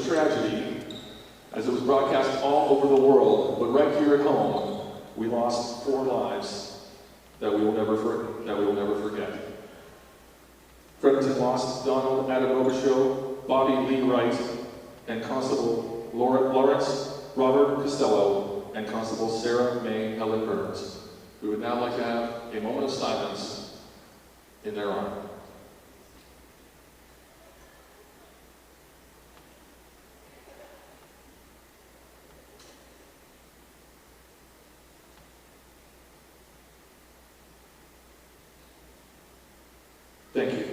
such tragedy as it was broadcast all over the world, but right here at home, we lost 4 lives that we will never forget. Fredericton lost Donald Adamobisho, Bobby Lee Wright, and Constable Lawrence Robert Costello, and Constable Sarah May Helen Burns. We would now like to have a moment of silence in their honor. Thank you.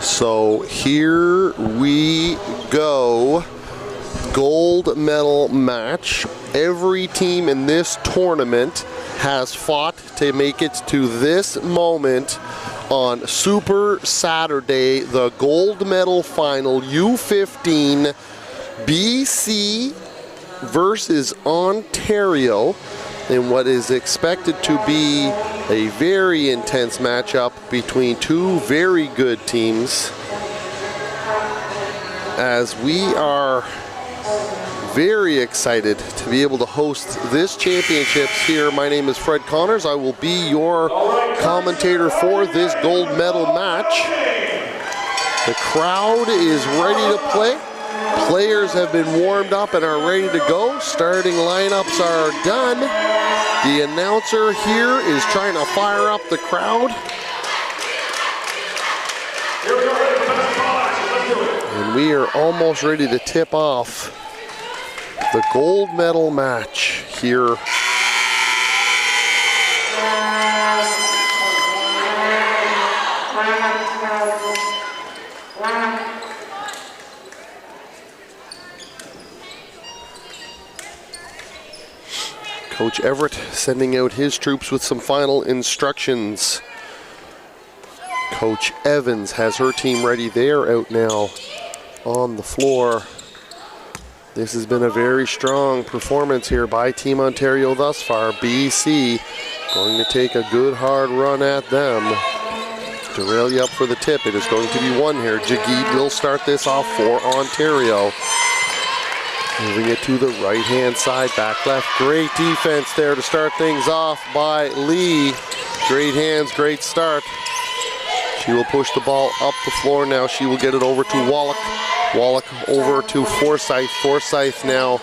So here we go, gold medal match. Every team in this tournament has fought to make it to this moment on Super Saturday, the gold medal final, U15, BC versus Ontario, in what is expected to be a very intense matchup between two very good teams, as we are very excited to be able to host this championships here. My name is Fred Connors. I will be your commentator for this gold medal match. The crowd is ready to play. Players have been warmed up and are ready to go. Starting lineups are done. The announcer here is trying to fire up the crowd. And we are almost ready to tip off the gold medal match here. Coach Everett sending out his troops with some final instructions. Coach Evans has her team ready. They're out now on the floor. This has been a very strong performance here by Team Ontario thus far. BC going to take a good hard run at them to rail you up for the tip. It is going to be one here. Jagid will start this off for Ontario. Moving it to the right-hand side, back left. Great defense there to start things off by Lee. Great hands, great start. She will push the ball up the floor now. She will get it over to Wallach. Wallach over to Forsyth. Forsyth now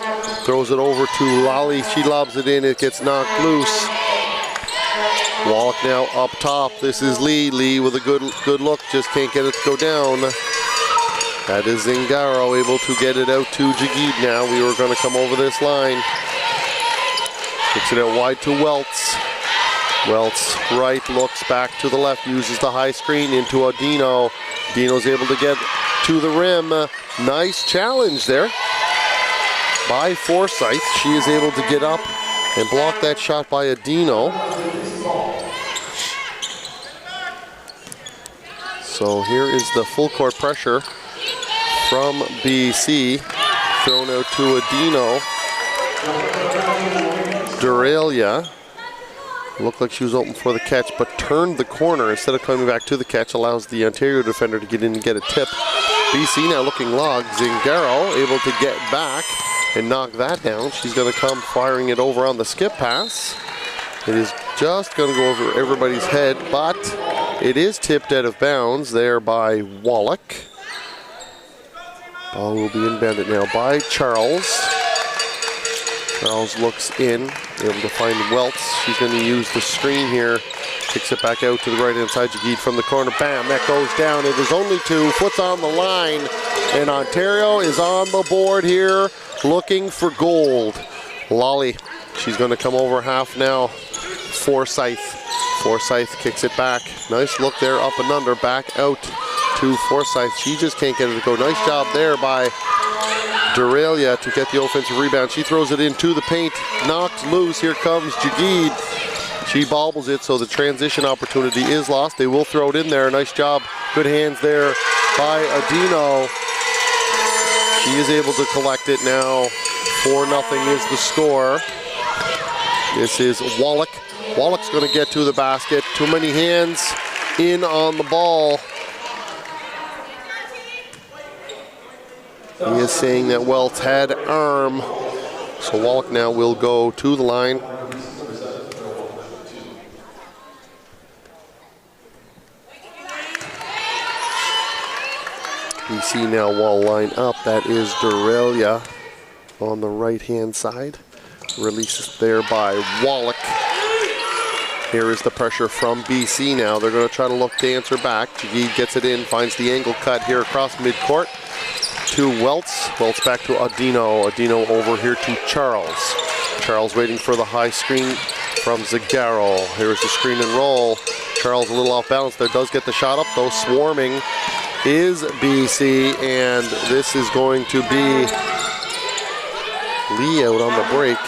throws it over to Lally. She lobs it in. It gets knocked loose. Wallach now up top. This is Lee. Lee with a good look. Just can't get it to go down. That is Zingaro able to get it out to Jagid now. We were going to come over this line. Kicks it out wide to Welts. Welts right, looks back to the left, uses the high screen into Adino. Adino's able to get to the rim. Nice challenge there by Forsyth. She is able to get up and block that shot by Adino. So here is the full court pressure from BC. Thrown out to Adino. Duralia looked like she was open for the catch, but turned the corner instead of coming back to the catch. Allows the Ontario defender to get in and get a tip. BC now looking log. Zingaro able to get back and knock that down. She's going to come firing it over on the skip pass. It is just going to go over everybody's head, but it is tipped out of bounds there by Wallach. Ball will be inbounded now by Charles. Charles looks in, able to find Welts. She's going to use the screen here. Kicks it back out to the right-hand side. Jagid from the corner. Bam, that goes down. It is only two. Foot's on the line. And Ontario is on the board here, looking for gold. Lolly, she's going to come over half now. Forsyth. Forsyth kicks it back. Nice look there, up and under. Back out to Forsyth. She just can't get it to go. Nice job there by Duralia to get the offensive rebound. She throws it into the paint, knocked loose. Here comes Jagid. She bobbles it, so the transition opportunity is lost. They will throw it in there. Nice job. Good hands there by Adino. She is able to collect it now. 4-0 is the score. This is Wallach. Wallach's going to get to the basket. Too many hands in on the ball. He is saying that Welts had arm. So Wallach now will go to the line. BC now will line up. That is Duralia on the right-hand side. Releases there by Wallach. Here is the pressure from BC now. They're going to try to look to answer back. Jagid gets it in, finds the angle cut here across midcourt to Welts. Welts back to Adino. Adino over here to Charles. Charles waiting for the high screen from Zagaro. Here's the screen and roll. Charles a little off balance there. Does get the shot up though. Swarming is BC, and this is going to be Lee out on the break.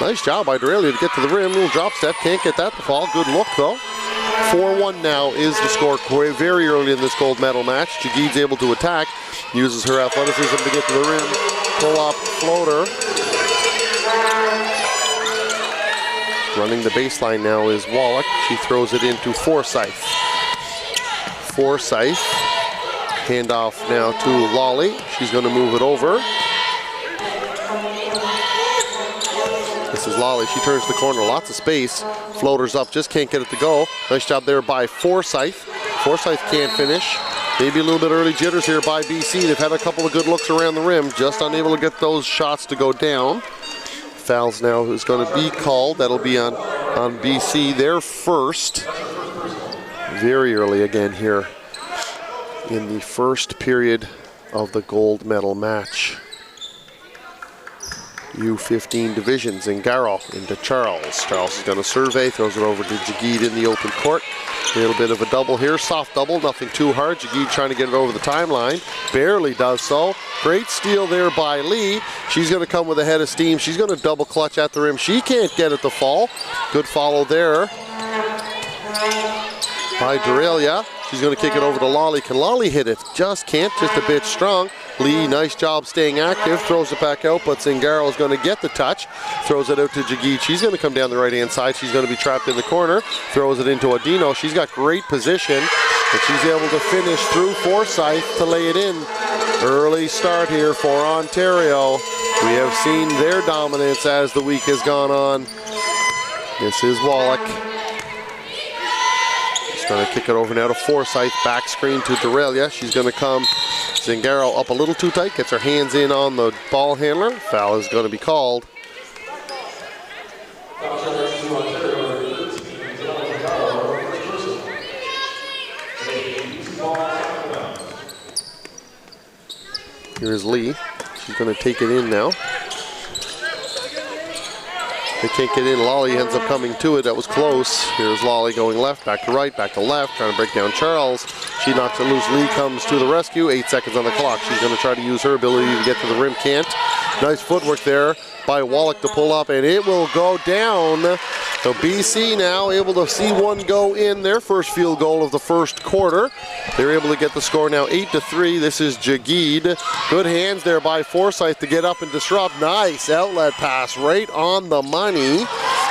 Nice job by Duralia to get to the rim. Little drop step. Can't get that to fall. Good look though. 4-1 now is the score very early in this gold medal match. Jagid's able to attack. Uses her athleticism to get to the rim. Pull up floater. Running the baseline now is Wallach. She throws it into Forsyth. Forsyth. Handoff now to Lolly. She's going to move it over. This is Lolly. She turns the corner. Lots of space. Floaters up. Just can't get it to go. Nice job there by Forsyth. Forsyth can't finish. Maybe a little bit early jitters here by BC. They've had a couple of good looks around the rim. Just unable to get those shots to go down. Fouls now is going to be called. That'll be on BC. Their first. Very early again here in the first period of the gold medal match. U15 divisions. Zingaro into Charles. Charles is going to survey, throws it over to Jagid in the open court. A little bit of a double here, soft double, nothing too hard. Jagid trying to get it over the timeline. Barely does so. Great steal there by Lee. She's going to come with a head of steam. She's going to double clutch at the rim. She can't get it to fall. Good follow there by Duralia. She's going to kick it over to Lolly. Can Lolly hit it? Just can't, just a bit strong. Lee, nice job staying active, throws it back out, but Zingaro is going to get the touch. Throws it out to Jagid. She's going to come down the right-hand side. She's going to be trapped in the corner. Throws it into Adino. She's got great position, and she's able to finish through Forsyth to lay it in. Early start here for Ontario. We have seen their dominance as the week has gone on. This is Wallach. Going to kick it over now to Forsyth. Back screen to Duralia. She's going to come. Zingaro up a little too tight. Gets her hands in on the ball handler. Foul is going to be called. Here's Lee. She's going to take it in now. They can't get in. Lolly ends up coming to it. That was close. Here's Lolly going left, back to right, back to left, trying to break down Charles. She knocks it loose. Lee comes to the rescue. 8 seconds on the clock. She's going to try to use her ability to get to the rim. Can't. Nice footwork there by Wallach to pull up, and it will go down. So BC now able to see one go in, their first field goal of the first quarter. They're able to get the score now 8-3. This is Jagid. Good hands there by Forsyth to get up and disrupt. Nice outlet pass right on the money.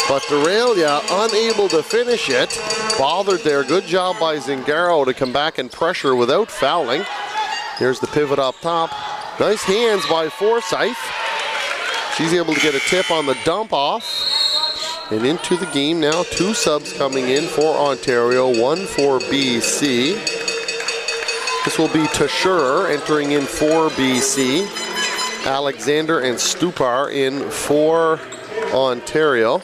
But Deralia unable to finish it. Bothered there. Good job by Zingaro to come back and pressure without fouling. Here's the pivot up top. Nice hands by Forsyth. She's able to get a tip on the dump off. And into the game now, 2 subs coming in for Ontario, 1 for BC. This will be Tashurer entering in for BC. Alexander and Stupar in for Ontario.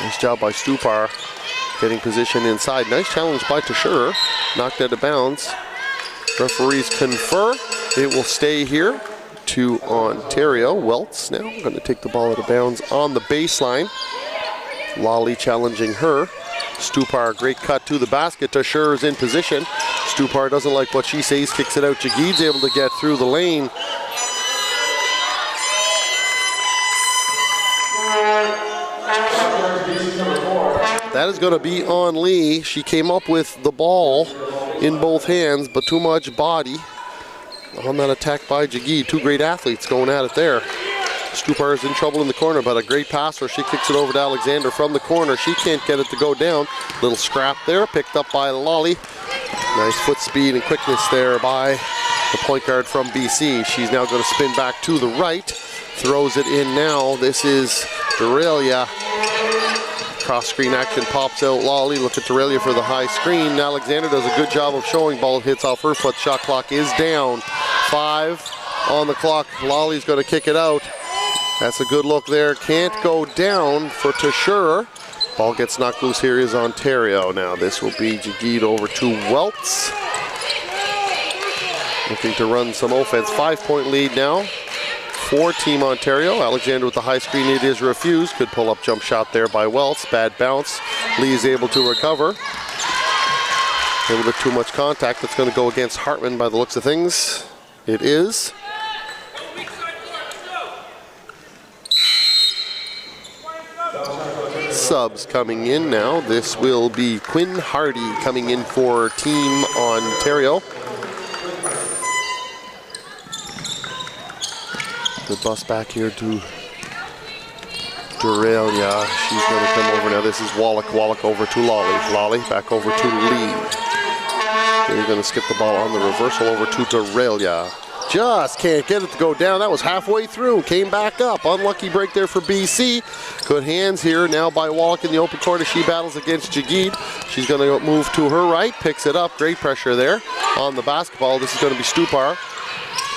Nice job by Stupar getting position inside. Nice challenge by Tashurer. Knocked out of bounds. Referees confer. It will stay here to Ontario. Welts now going to take the ball out of bounds on the baseline. Lolly challenging her. Stupar, great cut to the basket. Tashurer is in position. Stupar doesn't like what she says, kicks it out. Jagid's able to get through the lane. That is going to be on Lee. She came up with the ball in both hands, but too much body on that attack by Jagid. 2 great athletes going at it there. Stupar is in trouble in the corner, but a great passer. She kicks it over to Alexander from the corner. She can't get it to go down. Little scrap there, picked up by Lolly. Nice foot speed and quickness there by the point guard from BC. She's now going to spin back to the right. Throws it in now. This is Deralia. Cross screen action pops out. Lolly look at Deralia for the high screen. Alexander does a good job of showing. Ball hits off her foot. Shot clock is down. 5 on the clock. Lolly's going to kick it out. That's a good look there. Can't go down for Tashurer. Ball gets knocked loose. Here is Ontario. Now this will be Jagid over to Welts. Looking to run some offense. 5-point lead now for Team Ontario. Alexander with the high screen. It is refused. Good pull-up jump shot there by Welts. Bad bounce. Lee is able to recover. A little bit too much contact. That's going to go against Hartman by the looks of things. It is. Subs coming in now. This will be Quinn Hardy coming in for Team Ontario. The bus back here to Deralia. She's going to come over now. This is Wallach. Wallach over to Lolly. Lolly back over to Lee. They're going to skip the ball on the reversal over to Deralia. Just can't get it to go down. That was halfway through. Came back up. Unlucky break there for BC. Good hands here now by Wallach in the open court as she battles against Jagid. She's going to move to her right. Picks it up. Great pressure there on the basketball. This is going to be Stupar.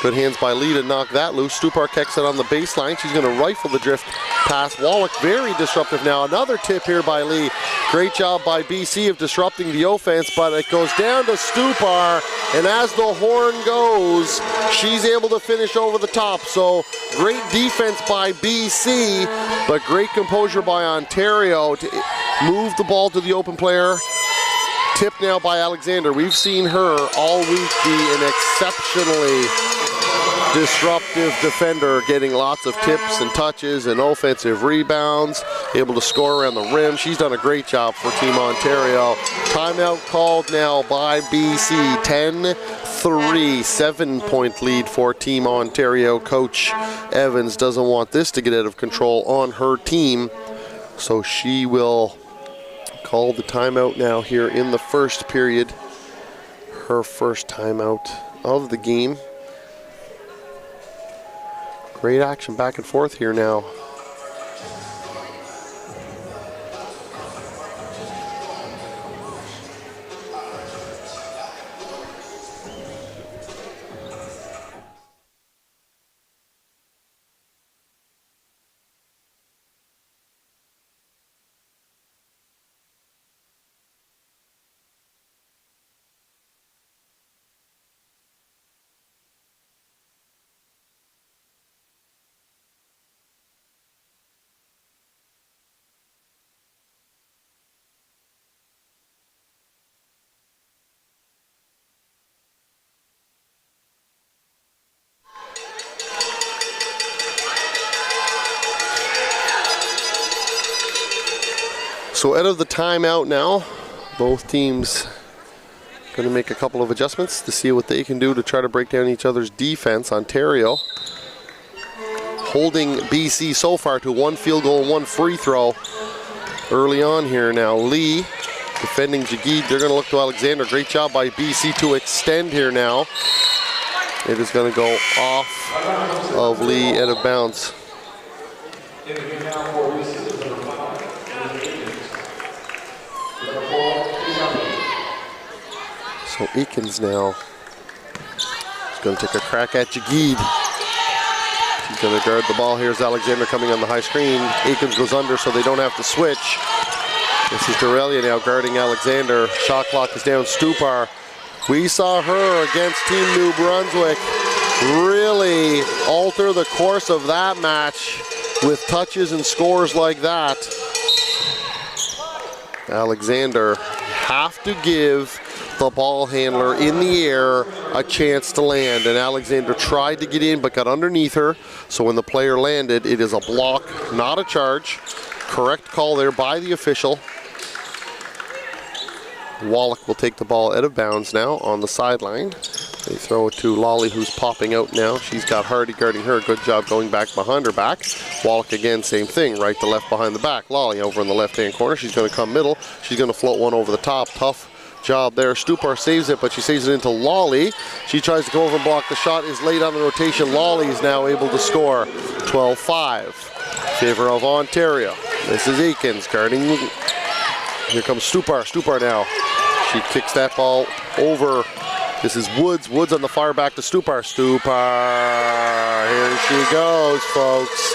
Good hands by Lee to knock that loose. Stupar kicks it on the baseline. She's going to rifle the drift pass. Wallach very disruptive now. Another tip here by Lee. Great job by BC of disrupting the offense, but it goes down to Stupar, and as the horn goes, she's able to finish over the top. So great defense by BC, but great composure by Ontario to move the ball to the open player. Tip now by Alexander. We've seen her all week be an exceptionally disruptive defender, getting lots of tips and touches and offensive rebounds, able to score around the rim. She's done a great job for Team Ontario. Timeout called now by BC. 10-3, 7-point lead for Team Ontario. Coach Evans doesn't want this to get out of control on her team, so she will call the timeout now here in the first period. Her first timeout of the game. Great action back and forth here now. So out of the timeout now, both teams going to make a couple of adjustments to see what they can do to try to break down each other's defense. Ontario holding BC so far to 1 field goal and 1 free throw early on here now. Lee defending Jagid. They're going to look to Alexander. Great job by BC to extend here now. It is going to go off of Lee, out of bounds. So Eakins now is going to take a crack at Jagid. She's going to guard the ball. Here's Alexander coming on the high screen. Eakins goes under so they don't have to switch. This is Dorelia now guarding Alexander. Shot clock is down. Stupar. We saw her against Team New Brunswick really alter the course of that match with touches and scores like that. Alexander have to give the ball handler in the air a chance to land, and Alexander tried to get in but got underneath her, so when the player landed, it is a block, not a charge. Correct call there by the official. Wallach will take the ball out of bounds now on the sideline. They throw it to Lolly, who's popping out now. She's got Hardy guarding her. Good job going back behind her back. Wallach again, same thing, right to left behind the back. Lolly over in the left-hand corner. She's going to come middle. She's going to float one over the top. Tough job there. Stupar saves it, but she saves it into Lolly. She tries to go over and block. The shot is late on the rotation. Lolly is now able to score. 12-5. Favor of Ontario. This is Eakins guarding. Here comes Stupar. Stupar now. She kicks that ball over. This is Woods. Woods on the far back to Stupar. Stupar. Here she goes, folks.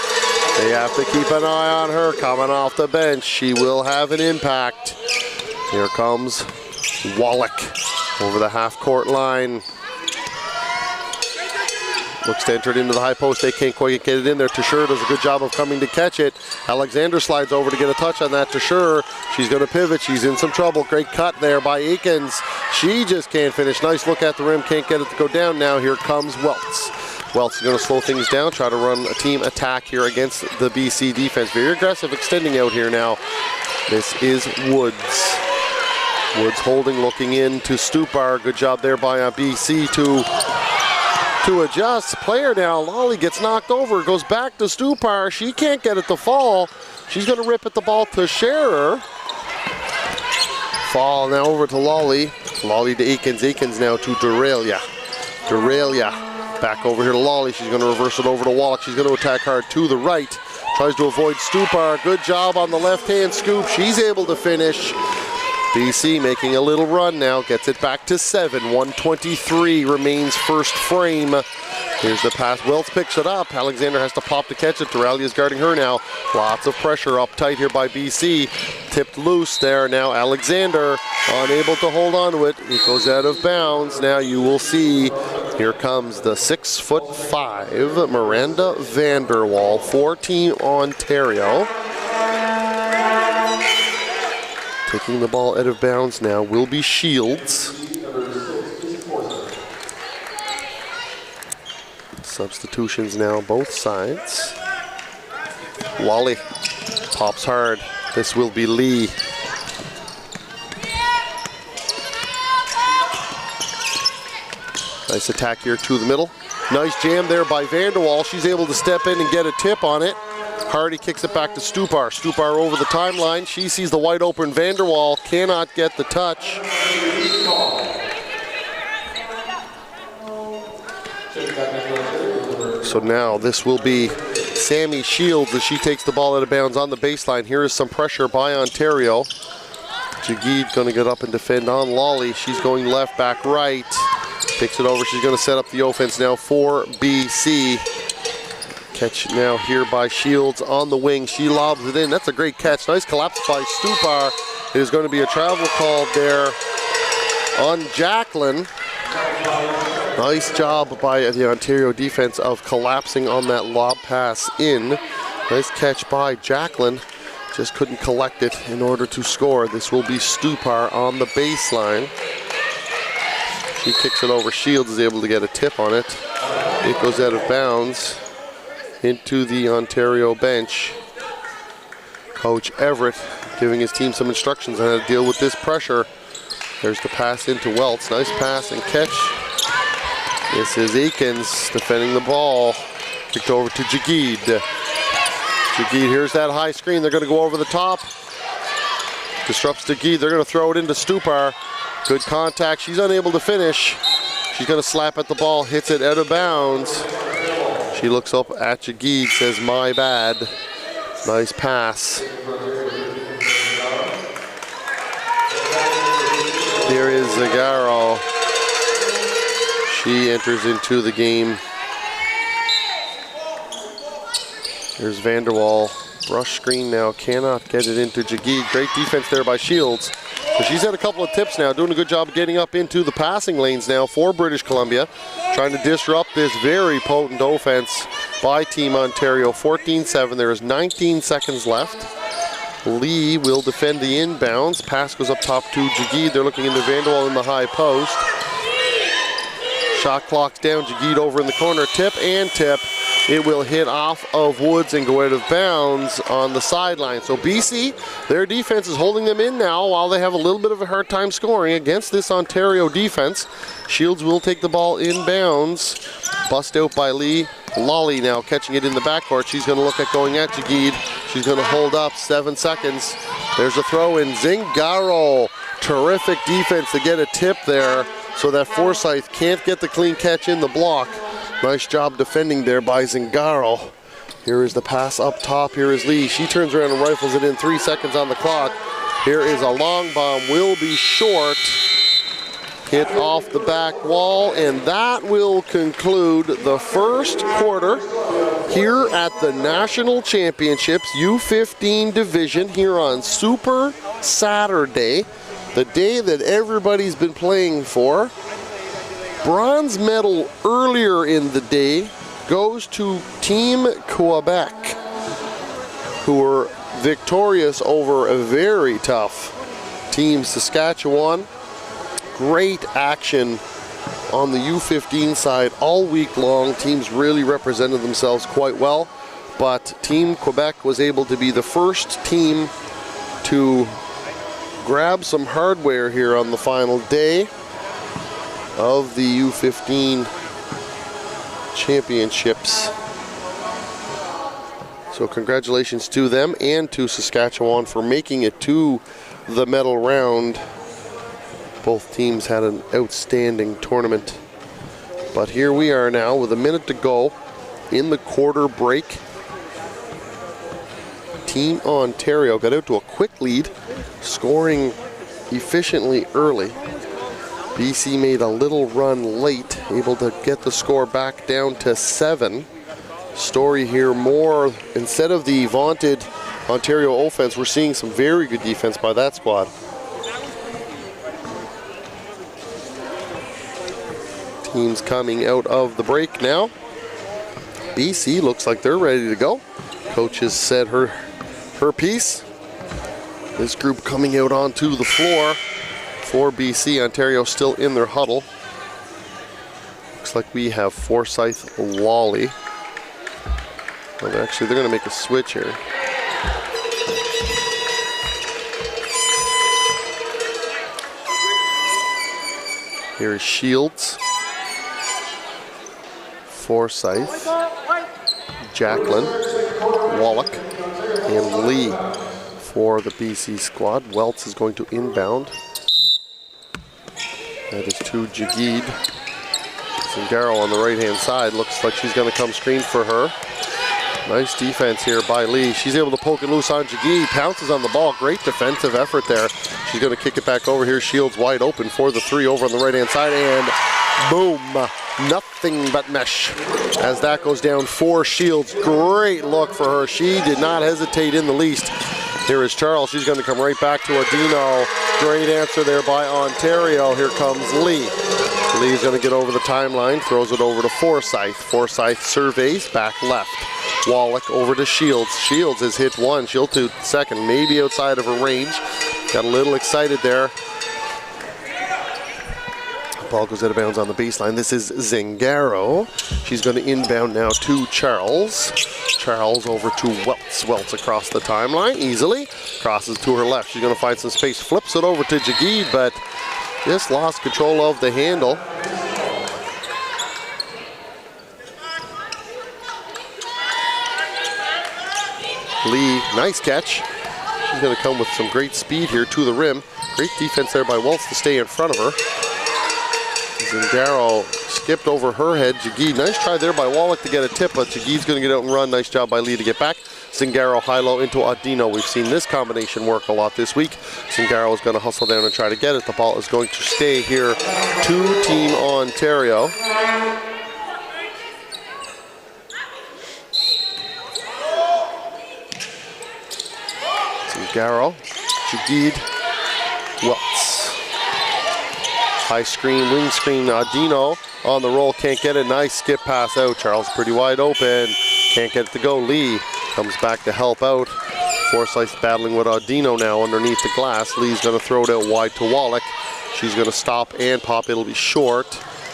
They have to keep an eye on her coming off the bench. She will have an impact. Here comes Wallach over the half-court line. Looks to enter it into the high post. They can't quite get it in there. Tashur does a good job of coming to catch it. Alexander slides over to get a touch on that. Tashur, she's going to pivot. She's in some trouble. Great cut there by Eakins. She just can't finish. Nice look at the rim. Can't get it to go down now. Here comes Welts. Welts is going to slow things down. Try to run a team attack here against the BC defense. Very aggressive, extending out here now. This is Woods. Woods holding, looking in to Stupar. Good job there by BC to adjust. Player now, Lolly gets knocked over, goes back to Stupar. She can't get it to fall. She's going to rip at the ball to Scherer. Fall now over to Lolly. Lolly to Eakins. Eakins now to Dorelia. Dorelia back over here to Lolly. She's going to reverse it over to Wallach. She's going to attack hard to the right. Tries to avoid Stupar. Good job on the left-hand scoop. She's able to finish. BC making a little run now, gets it back to 7. 1:23 remains first frame. Here's the pass. Wells picks it up. Alexander has to pop to catch it. Doralia's guarding her now. Lots of pressure up tight here by BC. Tipped loose there now. Alexander unable to hold on to it. It goes out of bounds. Now you will see. Here comes the 6'5" Miranda Vanderwall for Team Ontario. Taking the ball out of bounds now will be Shields. Substitutions now both sides. Lolly pops hard. This will be Lee. Nice attack here to the middle. Nice jam there by Vanderwall. She's able to step in and get a tip on it. Hardy kicks it back to Stupar. Stupar over the timeline. She sees the wide open Vanderwall. Cannot get the touch. So now this will be Sammy Shields as she takes the ball out of bounds on the baseline. Here is some pressure by Ontario. Jagid going to get up and defend on Lolly. She's going left, back, right. Takes it over. She's going to set up the offense now for BC. Catch now here by Shields on the wing. She lobs it in. That's a great catch. Nice collapse by Stupar. There's going to be a travel called there on Jacqueline. Nice job by the Ontario defense of collapsing on that lob pass in. Nice catch by Jacqueline. Just couldn't collect it in order to score. This will be Stupar on the baseline. She kicks it over. Shields is able to get a tip on it. It goes out of bounds into the Ontario bench. Coach Everett giving his team some instructions on how to deal with this pressure. There's the pass into Welts. Nice pass and catch. This is Aikens defending the ball. Kicked over to Jagid. Jagid, here's that high screen. They're going to go over the top. Disrupts Jagid. They're going to throw it into Stupar. Good contact. She's unable to finish. She's going to slap at the ball. Hits it out of bounds. She looks up at Jagid, says, my bad. Nice pass. Here is Zagaro. She enters into the game. Here's Vanderwall. Brush screen now. Cannot get it into Jagid. Great defense there by Shields. So she's had a couple of tips now. Doing a good job of getting up into the passing lanes now for British Columbia. Trying to disrupt this very potent offense by Team Ontario. 14-7. There is 19 seconds left. Lee will defend the inbounds. Pass goes up top to Jagid. They're looking into Vanderwall in the high post. Shot clock's down. Jagid over in the corner. Tip and tip. It will hit off of Woods and go out of bounds on the sideline. So BC, their defense is holding them in now while they have a little bit of a hard time scoring against this Ontario defense. Shields will take the ball inbounds. Bust out by Lee. Lolly now catching it in the backcourt. She's going to look at going at Jagid. She's going to hold up 7 seconds. There's a throw in. Zingaro. Terrific defense to get a tip there so that Forsyth can't get the clean catch in the block. Nice job defending there by Zingaro. Here is the pass up top. Here is Lee. She turns around and rifles it in. 3 seconds on the clock. Here is a long bomb. Will be short. Hit off the back wall. And that will conclude the first quarter here at the National Championships U15 division here on Super Saturday. The day that everybody's been playing for. Bronze medal earlier in the day goes to Team Quebec, who were victorious over a very tough Team Saskatchewan. Great action on the U15 side all week long. Teams really represented themselves quite well, but Team Quebec was able to be the first team to grab some hardware here on the final day of the U15 championships. So congratulations to them and to Saskatchewan for making it to the medal round. Both teams had an outstanding tournament. But here we are now with a minute to go in the quarter break. Team Ontario got out to a quick lead, scoring efficiently early. BC made a little run late, able to get the score back down to 7. Story here more, instead of the vaunted Ontario offense, we're seeing some very good defense by that squad. Teams coming out of the break now. BC looks like they're ready to go. Coach has said her piece. This group coming out onto the floor. For BC, Ontario still in their huddle. Looks like we have Forsyth Lolly. Well, actually, they're going to make a switch here. Here's Shields, Forsyth, Jacqueline, Wallach, and Lee for the BC squad. Welts is going to inbound. That is to Jagid. Zingaro on the right-hand side. Looks like she's going to come screen for her. Nice defense here by Lee. She's able to poke it loose on Jagid. Pounces on the ball. Great defensive effort there. She's going to kick it back over here. Shields wide open for the 3 over on the right-hand side. And boom. Nothing but mesh as that goes down for Shields. Great look for her. She did not hesitate in the least. Here is Charles. She's going to come right back to Odino. Great answer there by Ontario. Here comes Lee. Lee's going to get over the timeline, throws it over to Forsyth. Forsyth surveys back left. Wallach over to Shields. Shields has hit 1. She'll do 2nd, maybe outside of her range. Got a little excited there. Ball goes out of bounds on the baseline. This is Zingaro. She's going to inbound now to Charles. Charles over to Welts. Welts across the timeline easily. Crosses to her left. She's going to find some space. Flips it over to Jagid, but just lost control of the handle. Lee, nice catch. She's going to come with some great speed here to the rim. Great defense there by Welts to stay in front of her. Zingaro skipped over her head. Jagid, nice try there by Wallach to get a tip, but Jagid's going to get out and run. Nice job by Lee to get back. Zingaro high-low into Audino. We've seen this combination work a lot this week. Zingaro is going to hustle down and try to get it. The ball is going to stay here to Team Ontario. Zingaro, Jagid, Welts. High screen, wing screen, Audino on the roll, can't get it. Nice skip pass out. Charles pretty wide open, can't get it to go. Lee comes back to help out. Forsyth battling with Audino now underneath the glass. Lee's going to throw it out wide to Wallach. She's going to stop and pop. It'll be short.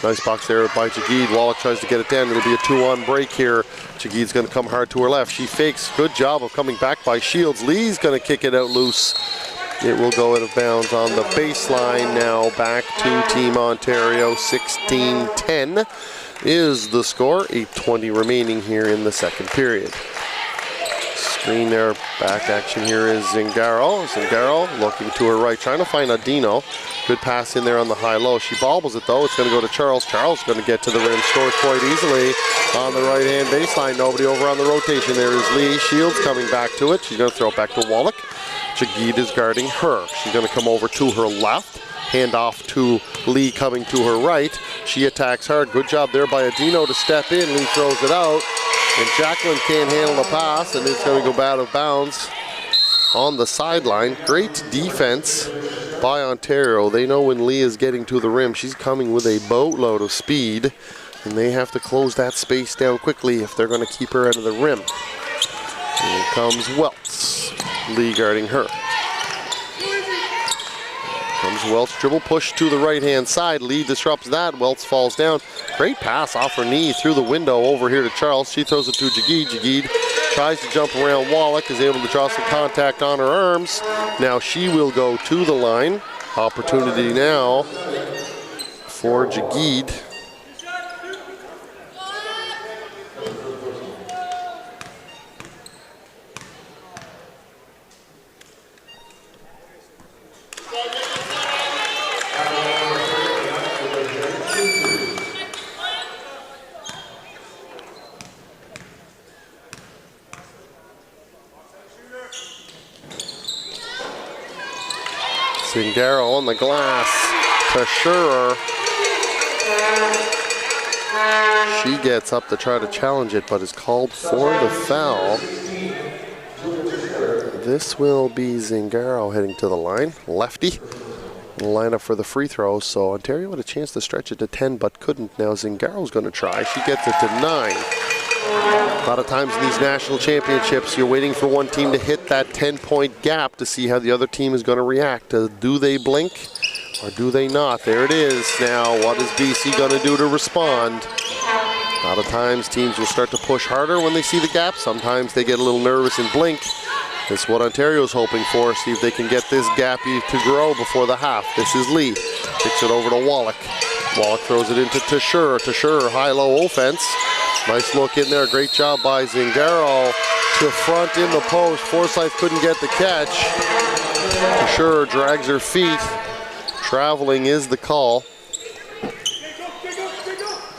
Nice box there by Jagid. Wallach tries to get it down. It'll be a 2-on break here. Jagid's going to come hard to her left. She fakes. Good job of coming back by Shields. Lee's going to kick it out loose. It will go out of bounds on the baseline now. Back to Team Ontario. 16-10 is the score. 8:20 remaining here in the second period. Screen there. Back action here is Zingaro. Zingaro looking to her right, trying to find Audino. Good pass in there on the high-low. She bobbles it though. It's going to go to Charles. Charles going to get to the rim. Scores quite easily on the right-hand baseline. Nobody over on the rotation. There is Lee. Shields coming back to it. She's going to throw it back to Wallach. Jagid is guarding her. She's going to come over to her left. Hand off to Lee coming to her right. She attacks hard. Good job there by Audino to step in. Lee throws it out. And Jacqueline can't handle the pass, and it's going to go out of bounds on the sideline. Great defense by Ontario. They know when Lee is getting to the rim, she's coming with a boatload of speed, and they have to close that space down quickly if they're going to keep her out of the rim. Here comes Welts. Lee guarding her. Comes Welts, dribble push to the right-hand side. Lee disrupts that. Welts falls down. Great pass off her knee through the window over here to Charles. She throws it to Jagid. Jagid tries to jump around Wallach, is able to draw some contact on her arms. Now she will go to the line. Opportunity now for Jagid. Zingaro on the glass to Schurer. She gets up to try to challenge it, but is called for the foul. This will be Zingaro heading to the line. Lefty. Line up for the free throw, so Ontario had a chance to stretch it to 10, but couldn't. Now Zingaro's going to try. She gets it to 9. A lot of times in these national championships, you're waiting for one team to hit that 10-point gap to see how the other team is going to react. Do they blink or do they not? There it is. Now, what is BC going to do to respond? A lot of times teams will start to push harder when they see the gap. Sometimes they get a little nervous and blink. That's what Ontario's hoping for. See if they can get this gap to grow before the half. This is Lee. Kicks it over to Wallach. Wallach throws it into Tashur. Tashur, high-low offense. Nice look in there. Great job by Zingaro to front in the post. Forsyth couldn't get the catch. Tashur drags her feet. Traveling is the call.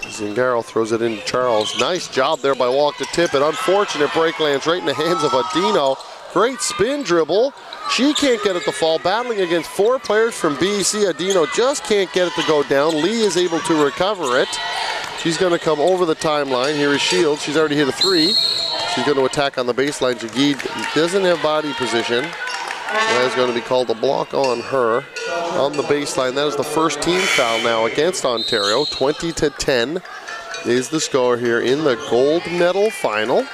Zingaro throws it into Charles. Nice job there by Wallach to tip it. Unfortunate break lands right in the hands of Audino. Great spin dribble. She can't get it to fall. Battling against 4 players from BC. Audino just can't get it to go down. Lee is able to recover it. She's going to come over the timeline. Here is Shields. She's already hit a 3. She's going to attack on the baseline. Jagid doesn't have body position. That is going to be called a block on her on the baseline. That is the first team foul now against Ontario. 20-10 is the score here in the gold medal final.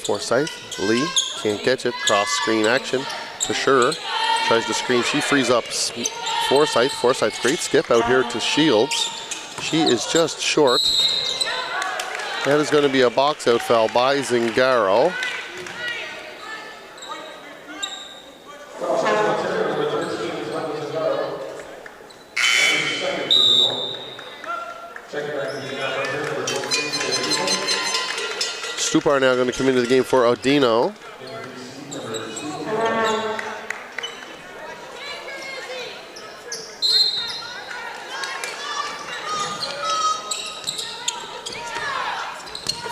Forsyth, Lee, can't catch it. Cross screen action to Schurer. tries to screen. She frees up Forsyth. Forsyth, great skip out here to Shields. She is just short. That is going to be a box out foul by Zingaro. Stupar now going to come into the game for Odino.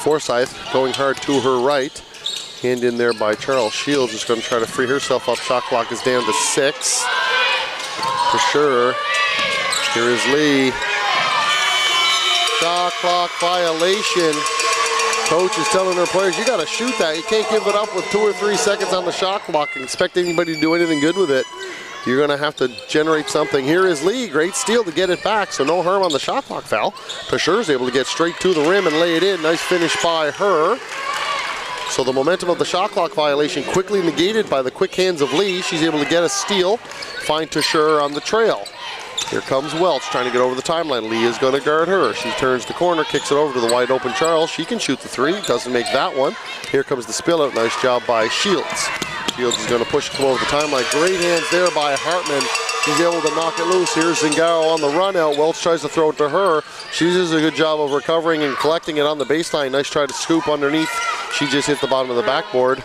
Forsyth going hard to her right. Hand in there by Charles. Shields is going to try to free herself up. Shot clock is down to 6. For sure. Here is Lee. Shot clock violation. Coach is telling her players, you got to shoot that. You can't give it up with 2 or 3 seconds on the shot clock and expect anybody to do anything good with it. You're going to have to generate something. Here is Lee. Great steal to get it back, so no harm on the shot clock foul. Pesher's able to get straight to the rim and lay it in. Nice finish by her. So the momentum of the shot clock violation quickly negated by the quick hands of Lee. She's able to get a steal, find Pesher on the trail. Here comes Welch trying to get over the timeline. Lee is going to guard her. She turns the corner, kicks it over to the wide open Charles. She can shoot the 3, doesn't make that one. Here comes the spill out. Nice job by Shields. Shields is going to push it over the timeline. Great hands there by Hartman. She's able to knock it loose. Here's Zingaro on the run out. Welch tries to throw it to her. She does a good job of recovering and collecting it on the baseline. Nice try to scoop underneath. She just hit the bottom of the backboard.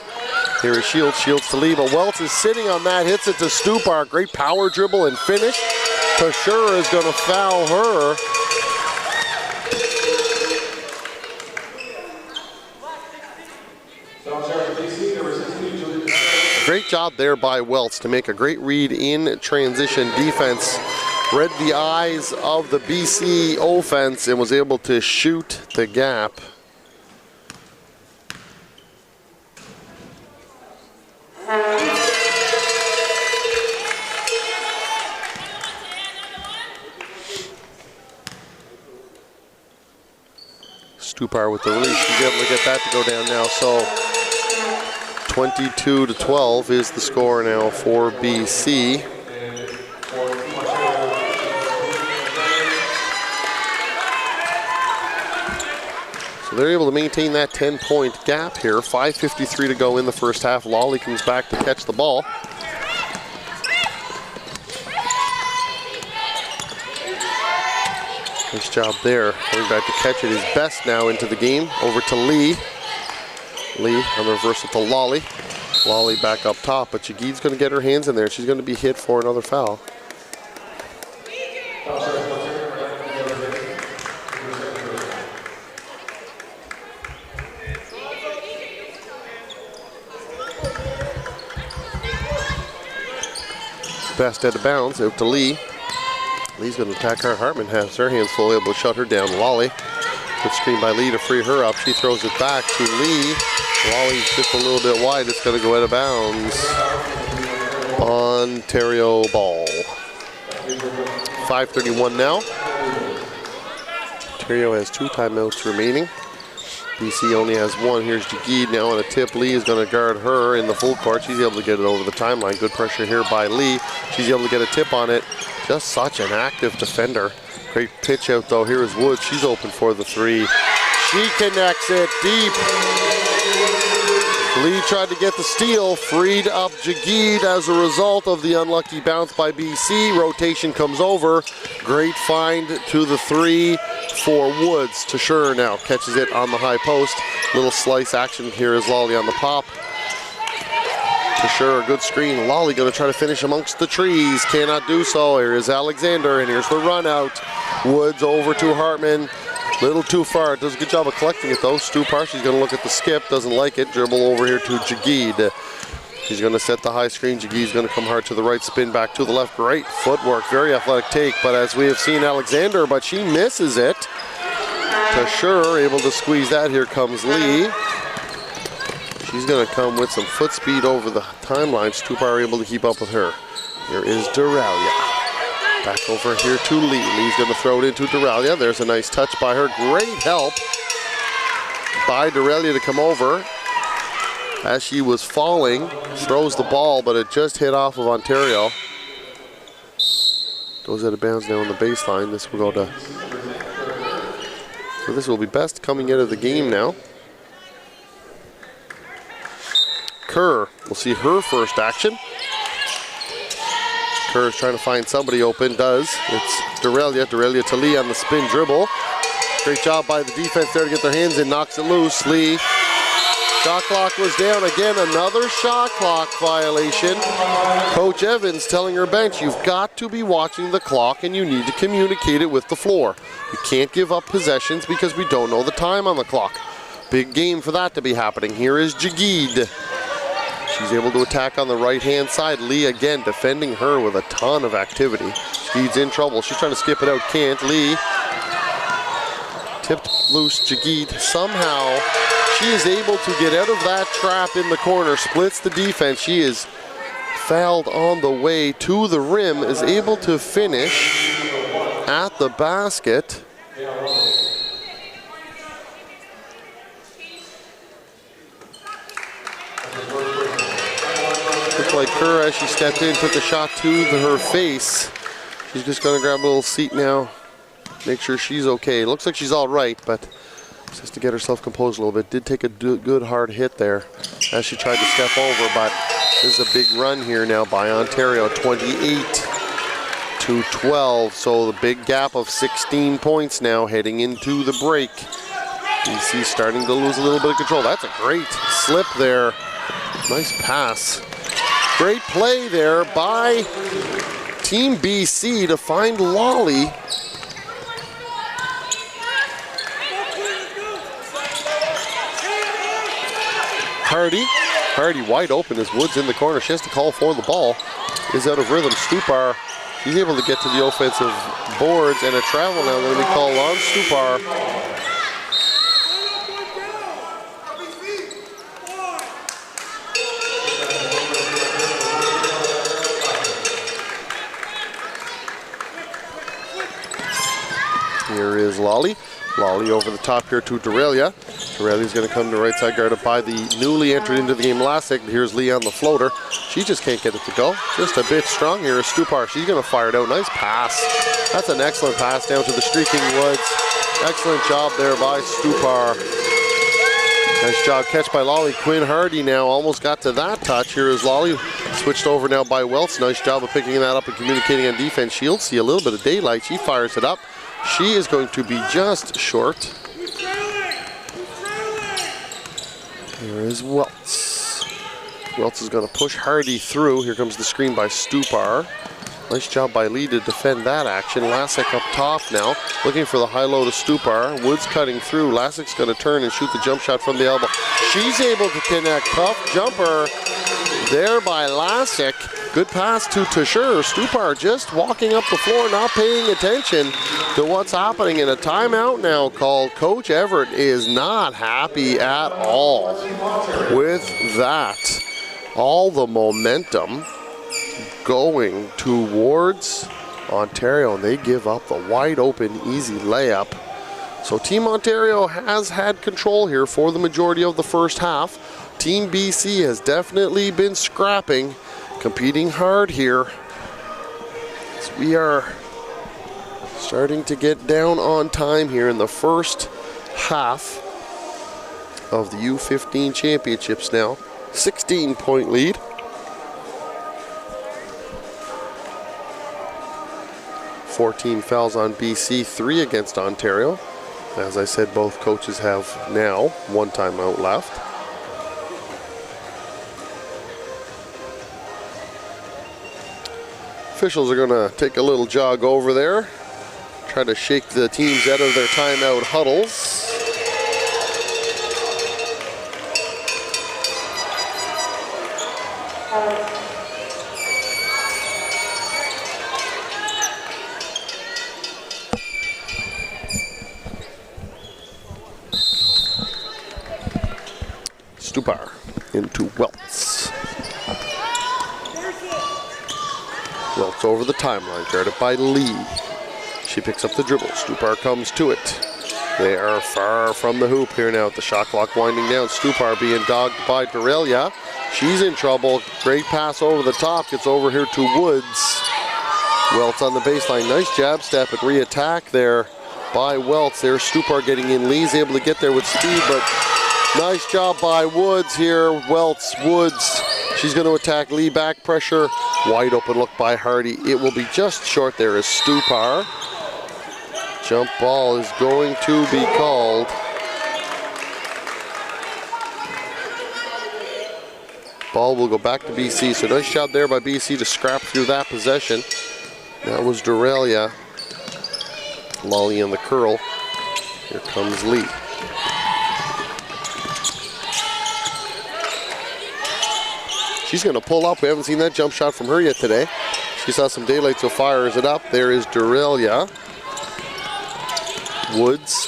Here is Shields. Shields to Lee, but Welch is sitting on that. Hits it to Stupar. Great power dribble and finish. Pesher is going to foul her. Great job there by Welch to make a great read in transition defense. Read the eyes of the BC offense and was able to shoot the gap. Stupar with the release. She's able to get that to go down now. So 22-12 is the score now for BC. So they're able to maintain that 10-point gap here. 5:53 to go in the first half. Lawley comes back to catch the ball. Nice job there. Coming back to catch it is best now into the game. Over to Lee. Lee on the reversal to Lawley. Lawley back up top, but Jagid's going to get her hands in there. She's going to be hit for another foul. Best out of bounds, out to Lee. Lee's going to attack her. Hartman has her hands full, able to shut her down. Lawley. Good screen by Lee to free her up. She throws it back to Lee. Lawley's just a little bit wide. It's going to go out of bounds. Ontario ball. 5:31 now. Ontario has 2 timeouts remaining. BC only has 1. Here's Jagid now on a tip. Lee is going to guard her in the full court. She's able to get it over the timeline. Good pressure here by Lee. She's able to get a tip on it. Just such an active defender. Great pitch out though. Here is Woods. She's open for the 3. She connects it deep. Lee tried to get the steal. Freed up Jagid as a result of the unlucky bounce by BC. Rotation comes over. Great find to the 3 for Woods. Pesher now catches it on the high post. Little slice action here is Lawley on the pop. Pesher, a good screen. Lawley going to try to finish amongst the trees. Cannot do so. Here is Alexander, and here's the run out. Woods over to Hartman. Little too far. Does a good job of collecting it though. Stupar, she's going to look at the skip. Doesn't like it. Dribble over here to Jagid. He's going to set the high screen. Jagid's going to come hard to the right, spin back to the left. Great footwork, very athletic take. But as we have seen Alexander, but she misses it. Pesher able to squeeze that. Here comes Lee. She's going to come with some foot speed over the timeline. Stupar able to keep up with her. Here is Duralia. Back over here to Lee. Lee's going to throw it into Duralia. There's a nice touch by her. Great help by Duralia to come over. as she was falling, throws the ball, but it just hit off of Ontario. Goes out of bounds now on the baseline. This will go to... So this will be best coming out of the game now. Kerr will see her first action. Kerr is trying to find somebody open, does. It's Dorelia to Lee on the spin dribble. Great job by the defense there to get their hands in, knocks it loose. Lee, shot clock was down again, another shot clock violation. Coach Evans telling her bench, you've got to be watching the clock and you need to communicate it with the floor. You can't give up possessions because we don't know the time on the clock. Big game for that to be happening. Here is Jagid. She's able to attack on the right-hand side. Lee again defending her with a ton of activity. Jagid's in trouble. She's trying to skip it out. Can't. Lee tipped loose. Jagid somehow, she is able to get out of that trap in the corner. Splits the defense. She is fouled on the way to the rim. Is able to finish at the basket. Looked like Kerr, as she stepped in, took a shot to her face. She's just going to grab a little seat now, make sure she's okay. Looks like she's all right, but just to get herself composed a little bit. Did take a good hard hit there as she tried to step over, but there's a big run here now by Ontario, 28-12. So the big gap of 16 points now heading into the break. BC starting to lose a little bit of control. That's a great slip there. Nice pass. Great play there by Team BC to find Lolly. Hardy wide open as Woods in the corner. She has to call for the ball. Is out of rhythm. Stupar, she's able to get to the offensive boards, and a travel now going to be called on Stupar. Here is Lolly. Lolly over the top here to Dorelia. Dorelia's going to come to right side, guarded by the newly entered into the game Lasek. Here's Lee on the floater. She just can't get it to go. Just a bit strong here is Stupar. She's going to fire it out. Nice pass. That's an excellent pass down to the streaking Woods. Excellent job there by Stupar. Nice job catch by Lolly. Quinn Hardy now almost got to that touch. Here is Lolly. Switched over now by Welts. Nice job of picking that up and communicating on defense. Shields see a little bit of daylight. She fires it up. She is going to be just short. Here is Welts. Welts is going to push Hardy through. Here comes the screen by Stupar. Nice job by Lee to defend that action. Lasek up top now, looking for the high-low to Stupar. Woods cutting through. Lasek's going to turn and shoot the jump shot from the elbow. She's able to connect. Tough jumper there by Lasek. Good pass to Tashur. Stupar just walking up the floor, not paying attention to what's happening. In a timeout now called. Coach Everett is not happy at all with that. All the momentum going towards Ontario, and they give up the wide open, easy layup. So Team Ontario has had control here for the majority of the first half. Team BC has definitely been scrapping, competing hard here. As we are starting to get down on time here in the first half of the U15 championships now. 16-point lead. 14 fouls on BC, 3 against Ontario. As I said, both coaches have now one timeout left. Officials are going to take a little jog over there, try to shake the teams out of their timeout huddles. Stupar into Welts. Welts over the timeline, guarded by Lee. She picks up the dribble. Stupar comes to it. They are far from the hoop here now. The shot clock winding down. Stupar being dogged by Dorelia. She's in trouble. Great pass over the top. Gets over here to Woods. Welts on the baseline. Nice jab step and re-attack there by Welts. There's Stupar getting in. Lee's able to get there with speed, but nice job by Woods here. Welts, Woods. She's going to attack Lee. Back pressure. Wide open look by Hardy. It will be just short there as Stupar. Jump ball is going to be called. Ball will go back to BC. So nice job there by BC to scrap through that possession. That was Dorelia. Lolly in the curl. Here comes Lee. She's going to pull up. We haven't seen that jump shot from her yet today. She saw some daylight, so fires it up. There is Dorelia. Woods.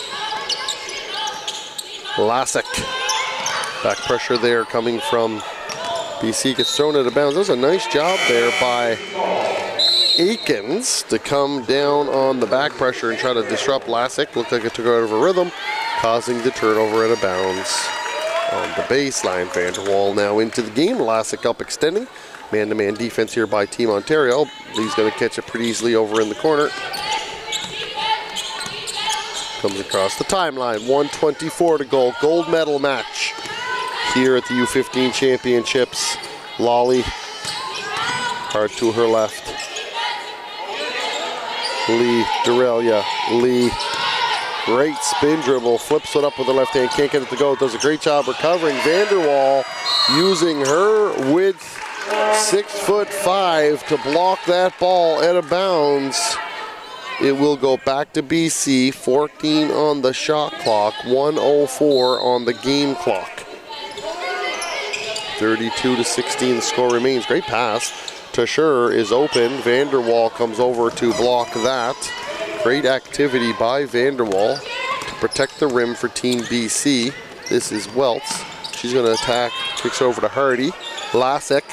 Lasek. Back pressure there coming from BC. Gets thrown out of bounds. That was a nice job there by Aikens to come down on the back pressure and try to disrupt Lasek. Looked like it took her out of her rhythm, causing the turnover out of bounds. On the baseline, Vanderwall now into the game. Lasek up extending. Man-to-man defense here by Team Ontario. Lee's going to catch it pretty easily over in the corner. Comes across the timeline. 1:24 to go. Gold medal match here at the U15 Championships. Lolly hard to her left. Lee, Dorelia, Lee. Great spin dribble, flips it up with the left hand, can't get it to go. Does a great job recovering. Vanderwall using her width, 6'5", to block that ball out of bounds. It will go back to BC, 14 on the shot clock, 1:04 on the game clock. 32-16 the score remains. Great pass. Tasher is open. Vanderwall comes over to block that. Great activity by Vanderwall to protect the rim for Team BC. This is Welts. She's going to attack. Kicks over to Hardy. Lasek.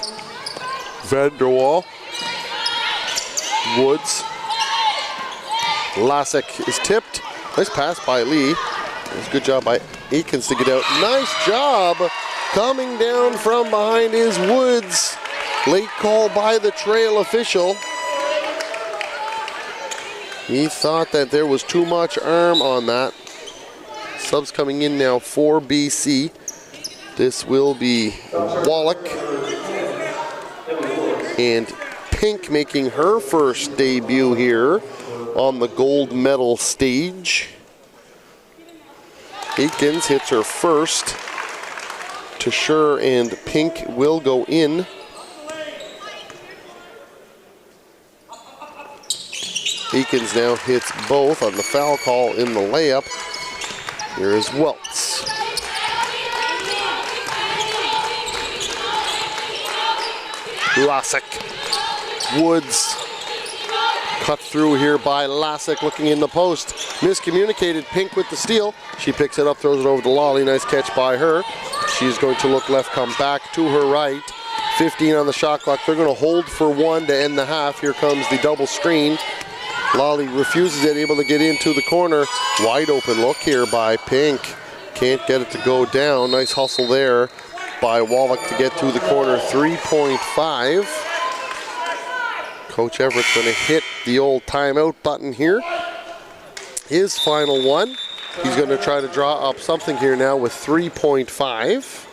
Vanderwall. Woods. Lasek is tipped. Nice pass by Lee. It's a good job by Aikens to get out. Nice job. Coming down from behind is Woods. Late call by the trail official. He thought that there was too much arm on that. Subs coming in now for BC. This will be Wallach and Pink making her first debut here on the gold medal stage. Aikens hits her first. Tasher and Pink will go in. Aikens now hits both on the foul call in the layup. Here is Welts. Lasek. Woods. Cut through here by Lasek, looking in the post. Miscommunicated. Pink with the steal. She picks it up, throws it over to Lolly. Nice catch by her. She's going to look left, come back to her right. 15 on the shot clock. They're going to hold for one to end the half. Here comes the double screen. Lolly refuses it, able to get into the corner. Wide open look here by Pink. Can't get it to go down. Nice hustle there by Wallach to get to the corner. 3.5. Coach Everett's going to hit the old timeout button here. His final one. He's going to try to draw up something here now with 3.5.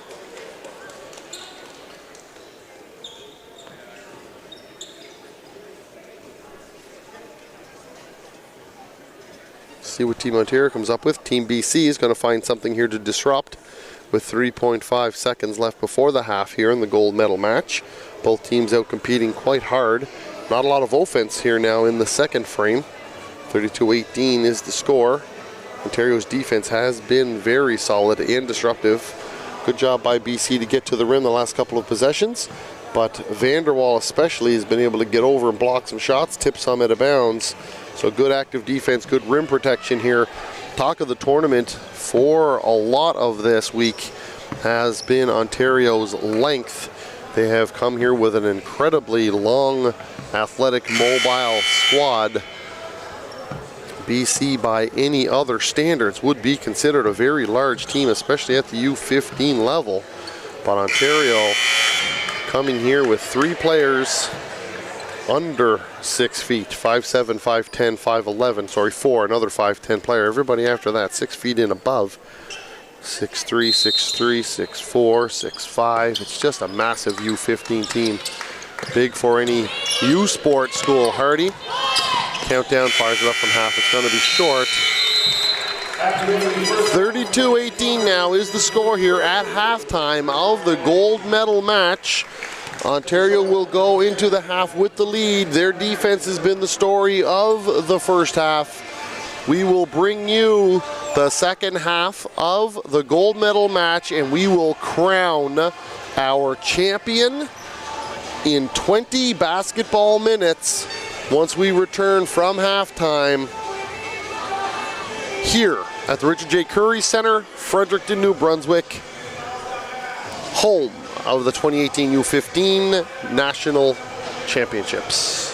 See what Team Ontario comes up with. Team BC is going to find something here to disrupt with 3.5 seconds left before the half here in the gold medal match. Both teams out competing quite hard. Not a lot of offense here now in the second frame. 32-18 is the score. Ontario's defense has been very solid and disruptive. Good job by BC to get to the rim the last couple of possessions. But Vanderwall especially has been able to get over and block some shots, tip some out of bounds. So good active defense, good rim protection here. Talk of the tournament for a lot of this week has been Ontario's length. They have come here with an incredibly long, athletic, mobile squad. BC, by any other standards, would be considered a very large team, especially at the U15 level. But Ontario coming here with 3 players under 6 feet, 5'7", 5'10", 5'11", sorry, 4, another 5'10" player. Everybody after that, 6 feet and above. 6'3", 6'3", 6'4", 6'5". It's just a massive U15 team. Big for any U sport school. Hardy, countdown, fires it up from half. It's going to be short. 32-18 now is the score here at halftime of the gold medal match. Ontario will go into the half with the lead. Their defense has been the story of the first half. We will bring you the second half of the gold medal match, and we will crown our champion in 20 basketball minutes once we return from halftime here at the Richard J. Currie Center, Fredericton, New Brunswick, home of the 2018 U15 National Championships.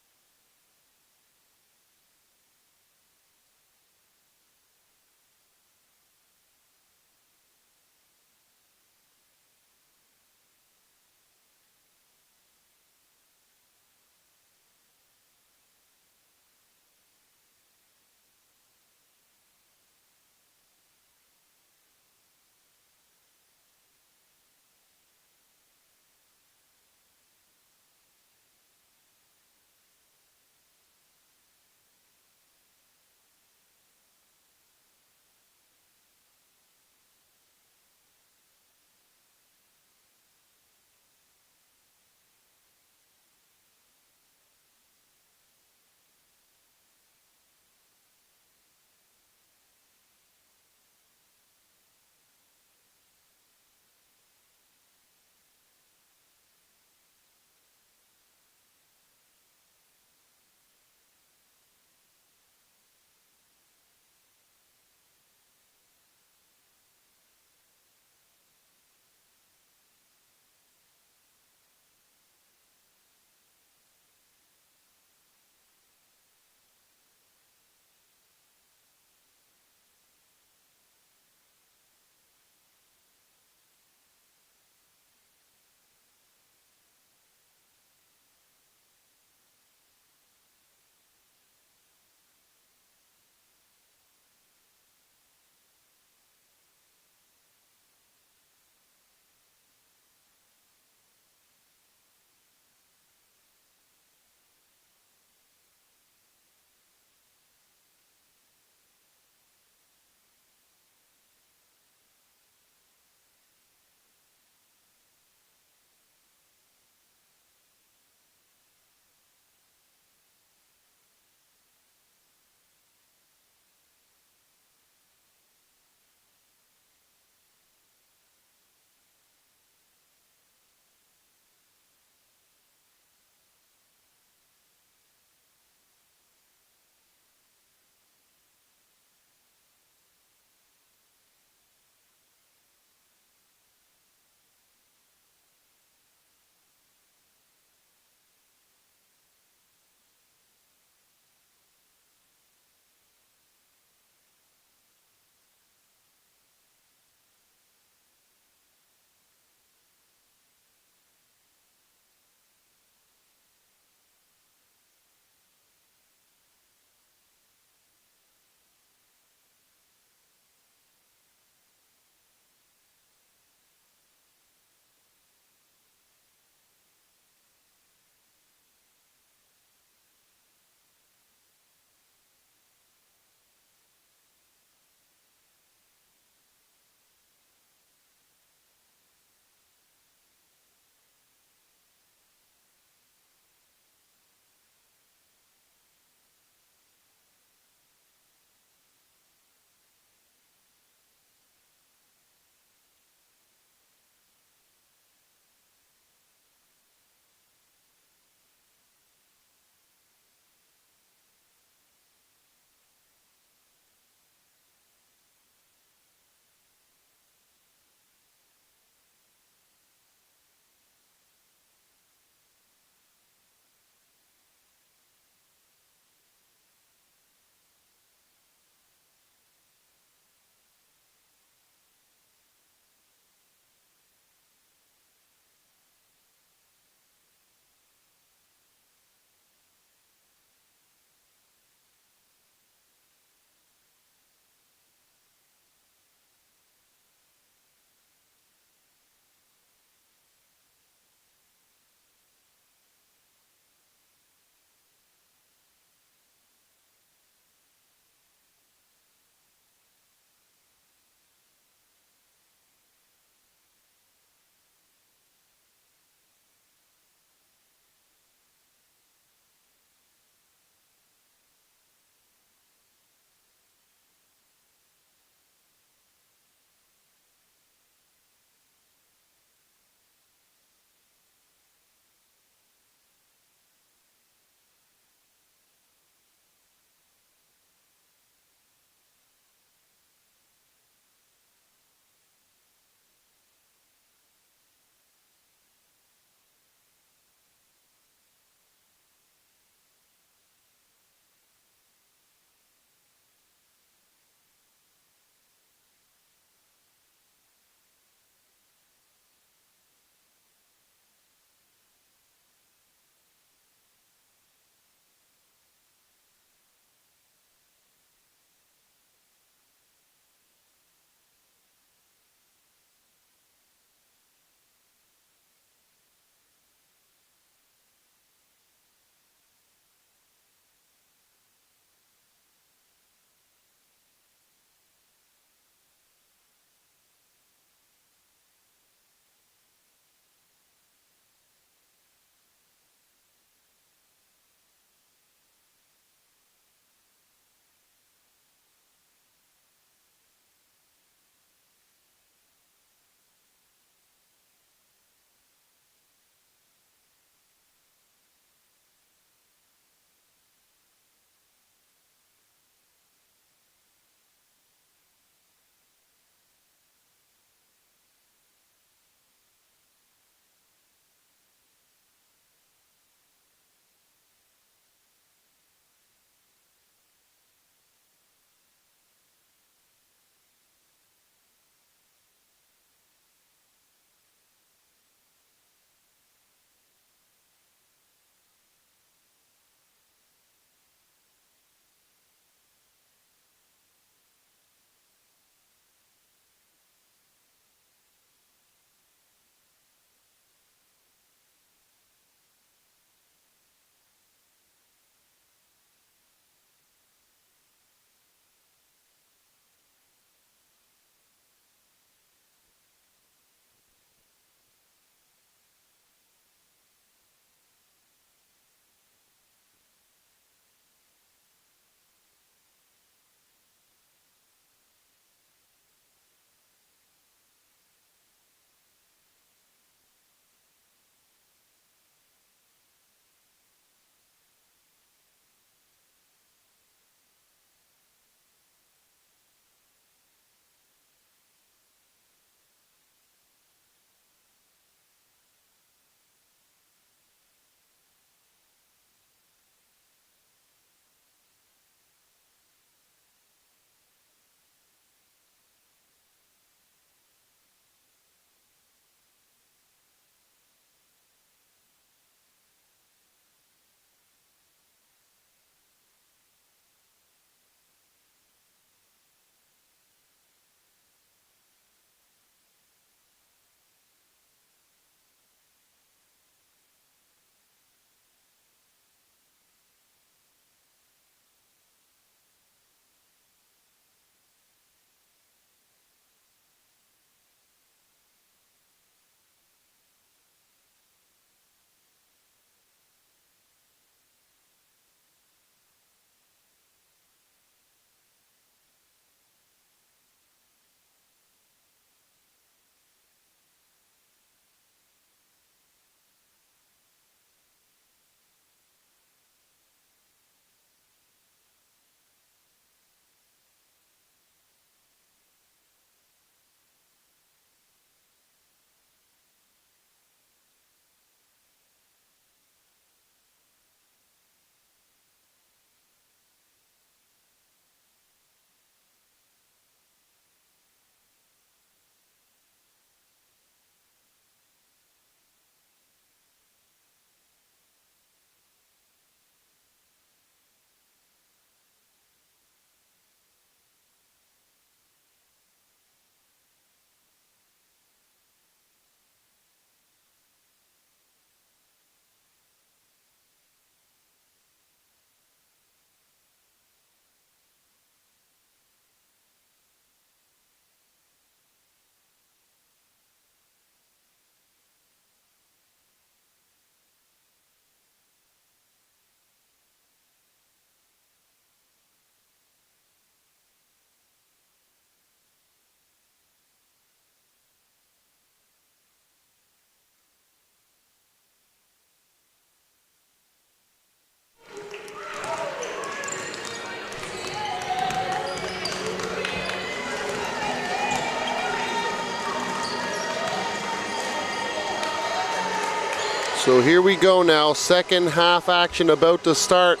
So here we go now, second half action about to start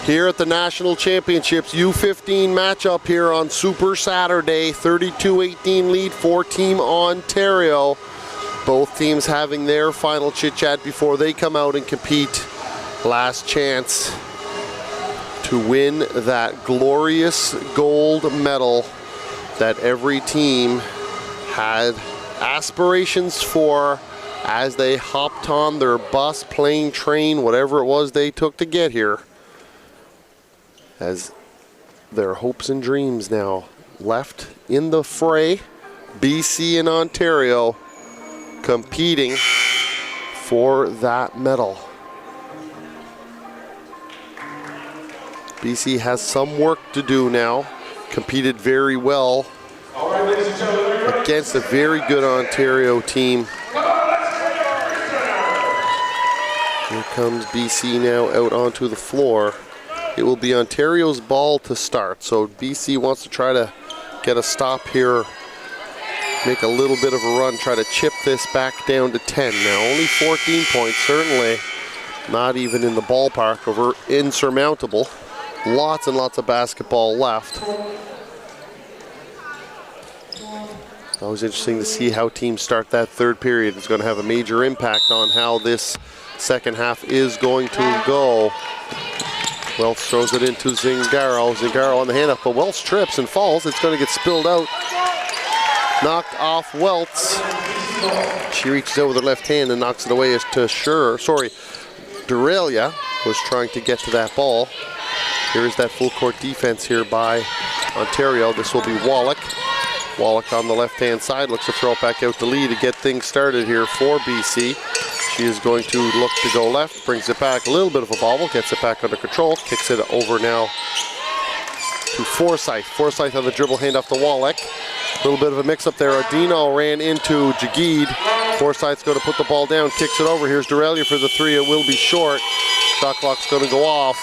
here at the National Championships. U15 matchup here on Super Saturday, 32-18 lead for Team Ontario. Both teams having their final chit-chat before they come out and compete. Last chance to win that glorious gold medal that every team had aspirations for as they hopped on their bus, plane, train, whatever it was they took to get here. As their hopes and dreams now left in the fray, BC and Ontario competing for that medal. BC has some work to do now. Competed very well against a very good Ontario team. Here comes BC now out onto the floor. It will be Ontario's ball to start. So BC wants to try to get a stop here, make a little bit of a run, try to chip this back down to 10. Now only 14 points, certainly not even in the ballpark of insurmountable. Lots and lots of basketball left. It's always interesting to see how teams start that third period. It's going to have a major impact on how this second half is going to go. Welch throws it into Zingaro. Zingaro on the hand up, but Welch trips and falls. It's going to get spilled out. Knocked off Welch. She reaches out with her left hand and knocks it away as to Durelia was trying to get to that ball. Here's that full court defense here by Ontario. This will be Wallach. Wallach on the left-hand side looks to throw it back out to Lee to get things started here for BC. She is going to look to go left, brings it back, a little bit of a bobble, gets it back under control, kicks it over now to Forsyth. Forsyth on the dribble, handoff to Wallach. A little bit of a mix-up there. Adino ran into Jagid. Forsyth's going to put the ball down, kicks it over. Here's Durelia for the three. It will be short. Shot clock's going to go off.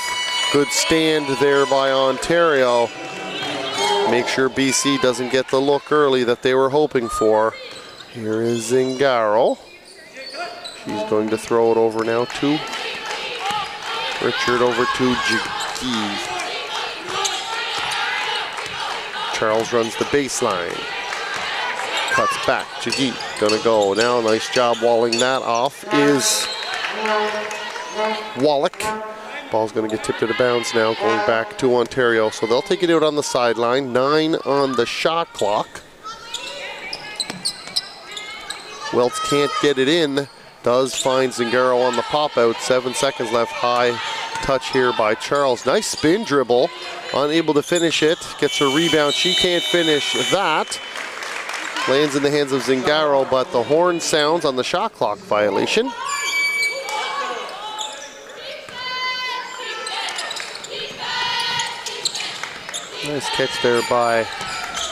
Good stand there by Ontario. Make sure BC doesn't get the look early that they were hoping for. Here is Zingaro. She's going to throw it over now to Richard, over to Jagid. Charles runs the baseline. Cuts back. Jagid gonna go now. Nice job walling that off is Wallach. Ball's going to get tipped out of bounds now, going back to Ontario. So they'll take it out on the sideline. 9 on the shot clock. Welch can't get it in. Does find Zingaro on the pop out. 7 seconds left. High touch here by Charles. Nice spin dribble. Unable to finish it. Gets her rebound. She can't finish that. Lands in the hands of Zingaro, but the horn sounds on the shot clock violation. Nice catch there by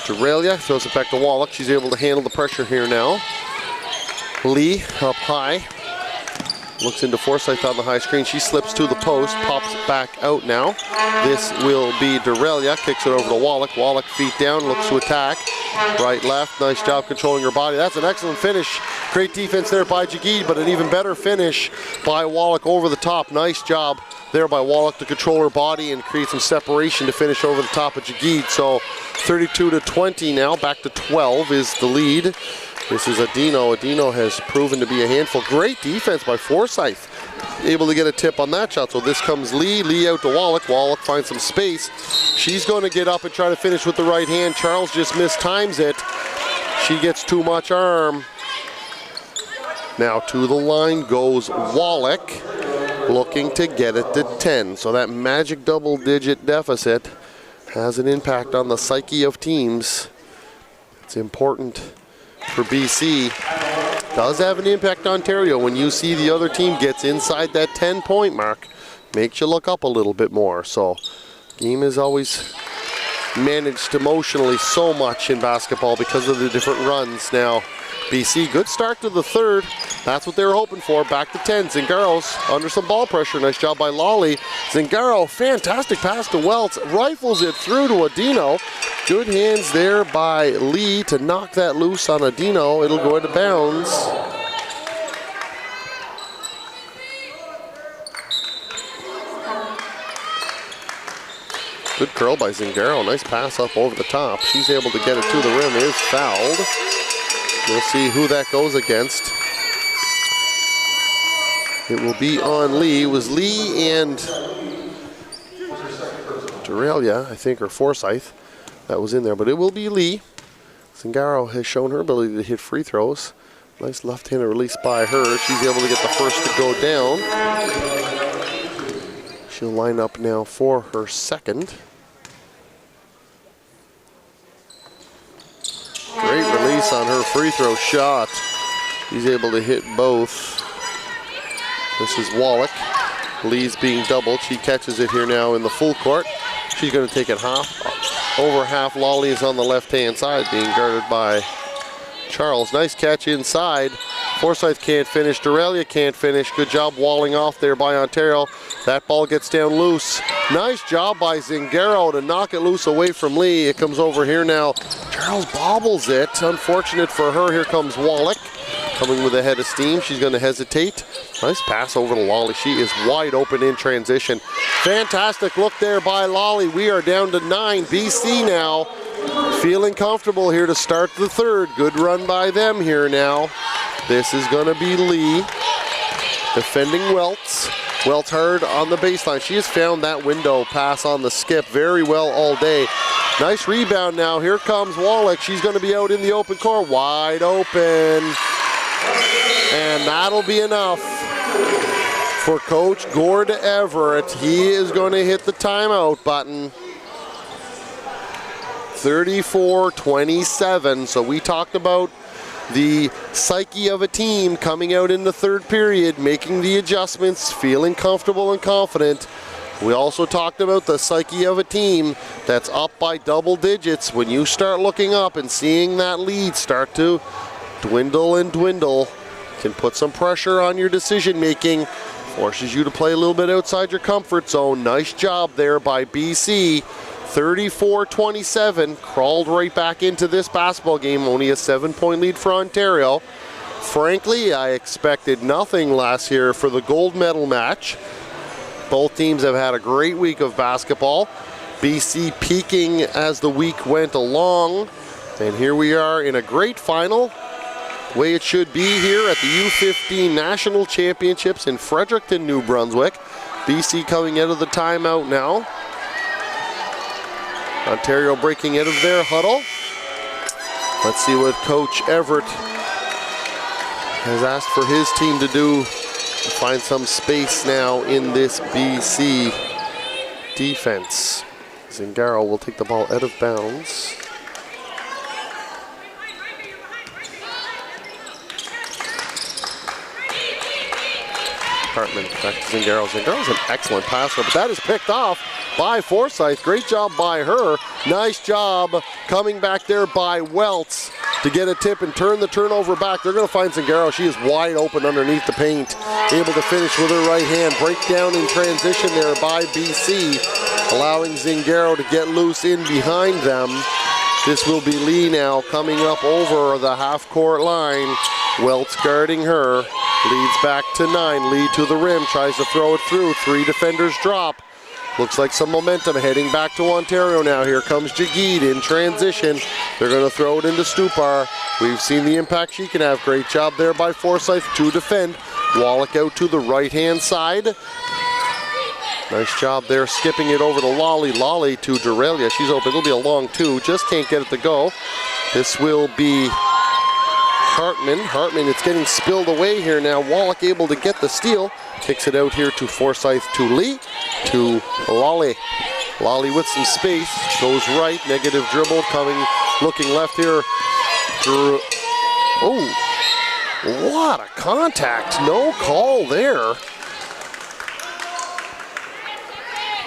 Durelia. Throws it back to Wallach. She's able to handle the pressure here now. Lee up high. Looks into Forsyth on the high screen. She slips to the post. Pops back out now. This will be Durelia. Kicks it over to Wallach. Wallach feet down. Looks to attack. Right, left. Nice job controlling her body. That's an excellent finish. Great defense there by Jagid, but an even better finish by Wallach over the top. Nice job there by Wallach to control her body and create some separation to finish over the top of Jagid. So 32-20 now, back to 12 is the lead. This is Adino. Adino has proven to be a handful. Great defense by Forsyth. Able to get a tip on that shot. So this comes Lee. Lee out to Wallach. Wallach finds some space. She's going to get up and try to finish with the right hand. Charles just mistimes it. She gets too much arm. Now to the line goes Wallach, looking to get it to 10. So that magic double-digit deficit has an impact on the psyche of teams. It's important for BC. Does have an impact on Ontario when you see the other team gets inside that 10-point mark. Makes you look up a little bit more. So game is always managed emotionally so much in basketball because of the different runs. Now BC, good start to the third. That's what they were hoping for. Back to 10. Zingaro's under some ball pressure. Nice job by Lawley. Zingaro, fantastic pass to Welch. Rifles it through to Adino. Good hands there by Lee to knock that loose on Adino. It'll go into bounds. Good curl by Zingaro. Nice pass up over the top. She's able to get it to the rim. Is fouled. We'll see who that goes against. It will be on Lee. It was Lee and Dorelia, I think, or Forsyth that was in there. But it will be Lee. Zingaro has shown her ability to hit free throws. Nice left-handed release by her. She's able to get the first to go down. She'll line up now for her second. Great release on her free throw shot. She's able to hit both. This is Wallach. Lee's being doubled. She catches it here now in the full court. She's going to take it over half. Lawley is on the left-hand side, being guarded by Charles. Nice catch inside. Forsyth can't finish. Dorelia can't finish. Good job walling off there by Ontario. That ball gets down loose. Nice job by Zingaro to knock it loose away from Lee. It comes over here now. Charles bobbles it. Unfortunate for her. Here comes Wallach coming with a head of steam. She's going to hesitate. Nice pass over to Lawley. She is wide open in transition. Fantastic look there by Lawley. We are down to 9. BC now feeling comfortable here to start the third. Good run by them here now. This is going to be Lee defending Welts. Welts hard on the baseline. She has found that window pass on the skip very well all day. Nice rebound now. Here comes Wallach. She's going to be out in the open court. Wide open. And that'll be enough for Coach Gord Everett. He is going to hit the timeout button. 34-27. So we talked about the psyche of a team coming out in the third period, making the adjustments, feeling comfortable and confident. We also talked about the psyche of a team that's up by double digits. When you start looking up and seeing that lead start to dwindle and dwindle, can put some pressure on your decision making, forces you to play a little bit outside your comfort zone. Nice job there by BC. 34-27, crawled right back into this basketball game, only a 7-point lead for Ontario. Frankly, I expected nothing last year for the gold medal match. Both teams have had a great week of basketball. BC peaking as the week went along. And here we are in a great final, way it should be here at the U15 National Championships in Fredericton, New Brunswick. BC coming out of the timeout now. Ontario breaking out of their huddle. Let's see what Coach Everett has asked for his team to do to find some space now in this BC defense. Zingaro will take the ball out of bounds. Hartman back to Zingaro. Zingaro's an excellent passer, but that is picked off by Forsyth. Great job by her. Nice job coming back there by Welts to get a tip and turn the turnover back. They're going to find Zingaro. She is wide open underneath the paint. Able to finish with her right hand. Breakdown in transition there by BC, allowing Zingaro to get loose in behind them. This will be Lee now coming up over the half-court line. Welts guarding her. Leads back to 9. Lee to the rim. Tries to throw it through. 3 defenders drop. Looks like some momentum heading back to Ontario now. Here comes Jagid in transition. They're going to throw it into Stupar. We've seen the impact she can have. Great job there by Forsyth to defend. Wallach out to the right-hand side. Nice job there skipping it over to Lawley. Lawley to Dorelia. She's open. It'll be a long 2. Just can't get it to go. This will be Hartman, it's getting spilled away here now. Wallach able to get the steal. Kicks it out here to Forsyth, to Lee, to Lawley. Lawley with some space, goes right, negative dribble, coming, looking left here. Oh, what a contact, no call there.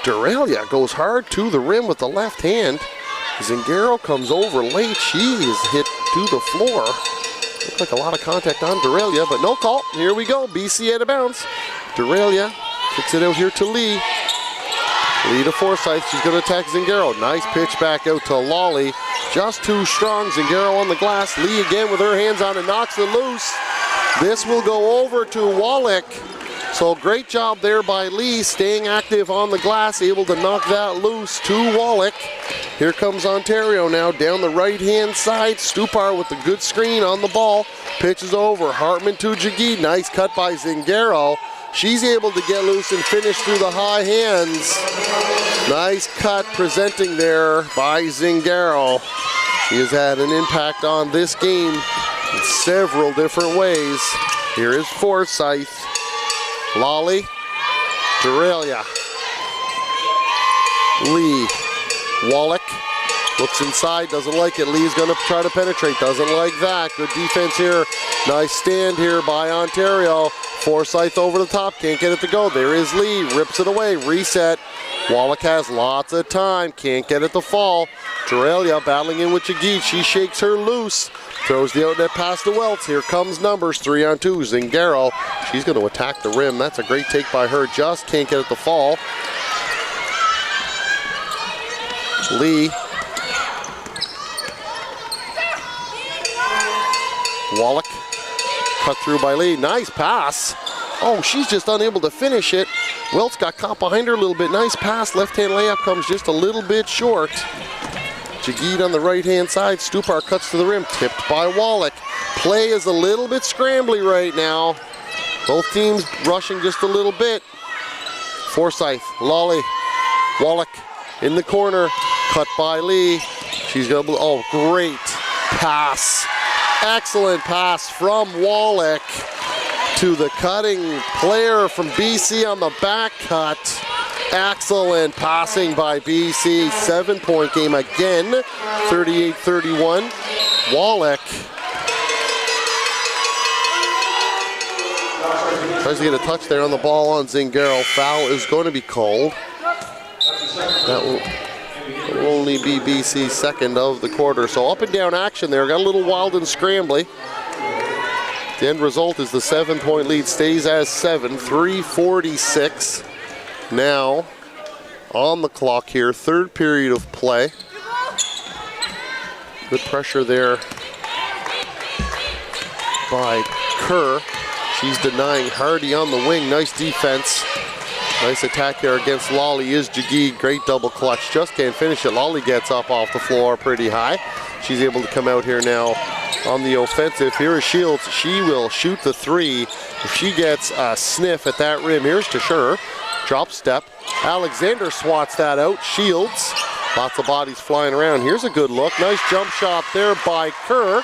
Dorelia goes hard to the rim with the left hand. Zingaro comes over late, she is hit to the floor. Looked like a lot of contact on Dorelia, but no call. Here we go, BC out of bounds. Dorelia kicks it out here to Lee. Lee to Forsyth, she's going to attack Zingaro. Nice pitch back out to Lawley. Just too strong, Zingaro on the glass. Lee again with her hands on it, knocks it loose. This will go over to Wallach. So So great job there by Lee, staying active on the glass, able to knock that loose to Wallach. Here comes Ontario now down the right-hand side. Stupar with the good screen on the ball. Pitches over, Hartman to Jagid. Nice cut by Zingaro. She's able to get loose and finish through the high hands. Nice cut presenting there by Zingaro. She has had an impact on this game in several different ways. Here is Forsyth. Lolly, Durelia, Lee, Wallach looks inside, doesn't like it. Lee's gonna try to penetrate, doesn't like that. Good defense here. Nice stand here by Ontario. Forsyth over the top, can't get it to go. There is Lee, rips it away, reset. Wallach has lots of time, can't get it to fall. Durelia battling in with Jagid, she shakes her loose. Throws the outlet pass to Welts. Here comes numbers, 3-on-2. Zingaro, she's going to attack the rim. That's a great take by her. Just can't get it to fall. Lee. Wallach. Cut through by Lee. Nice pass. Oh, she's just unable to finish it. Welts got caught behind her a little bit. Nice pass. Left-hand layup comes just a little bit short. Jagid on the right-hand side. Stupar cuts to the rim, tipped by Wallach. Play is a little bit scrambly right now. Both teams rushing just a little bit. Forsyth, Lolly, Wallach in the corner, cut by Lee. She's gonna, oh, great pass. Excellent pass from Wallach to the cutting player from BC on the back cut. Excellent passing by BC. 7-point game again, 38-31. Wallach tries to get a touch there on the ball on Zingaro. Foul is going to be called. That will only be BC's second of the quarter. So up and down action there. Got a little wild and scrambly. The end result is the 7-point lead stays as 7, 3:46. Now on the clock here, third period of play. Good pressure there by Kerr. She's denying Hardy on the wing. Nice defense. Nice attack there against Lolly is Jagid. Great double clutch. Just can't finish it. Lolly gets up off the floor pretty high. She's able to come out here now on the offensive. Here is Shields. She will shoot the three. If she gets a sniff at that rim, here's Tashur. Drop step. Alexander swats that out. Shields. Lots of bodies flying around. Here's a good look. Nice jump shot there by Kerr.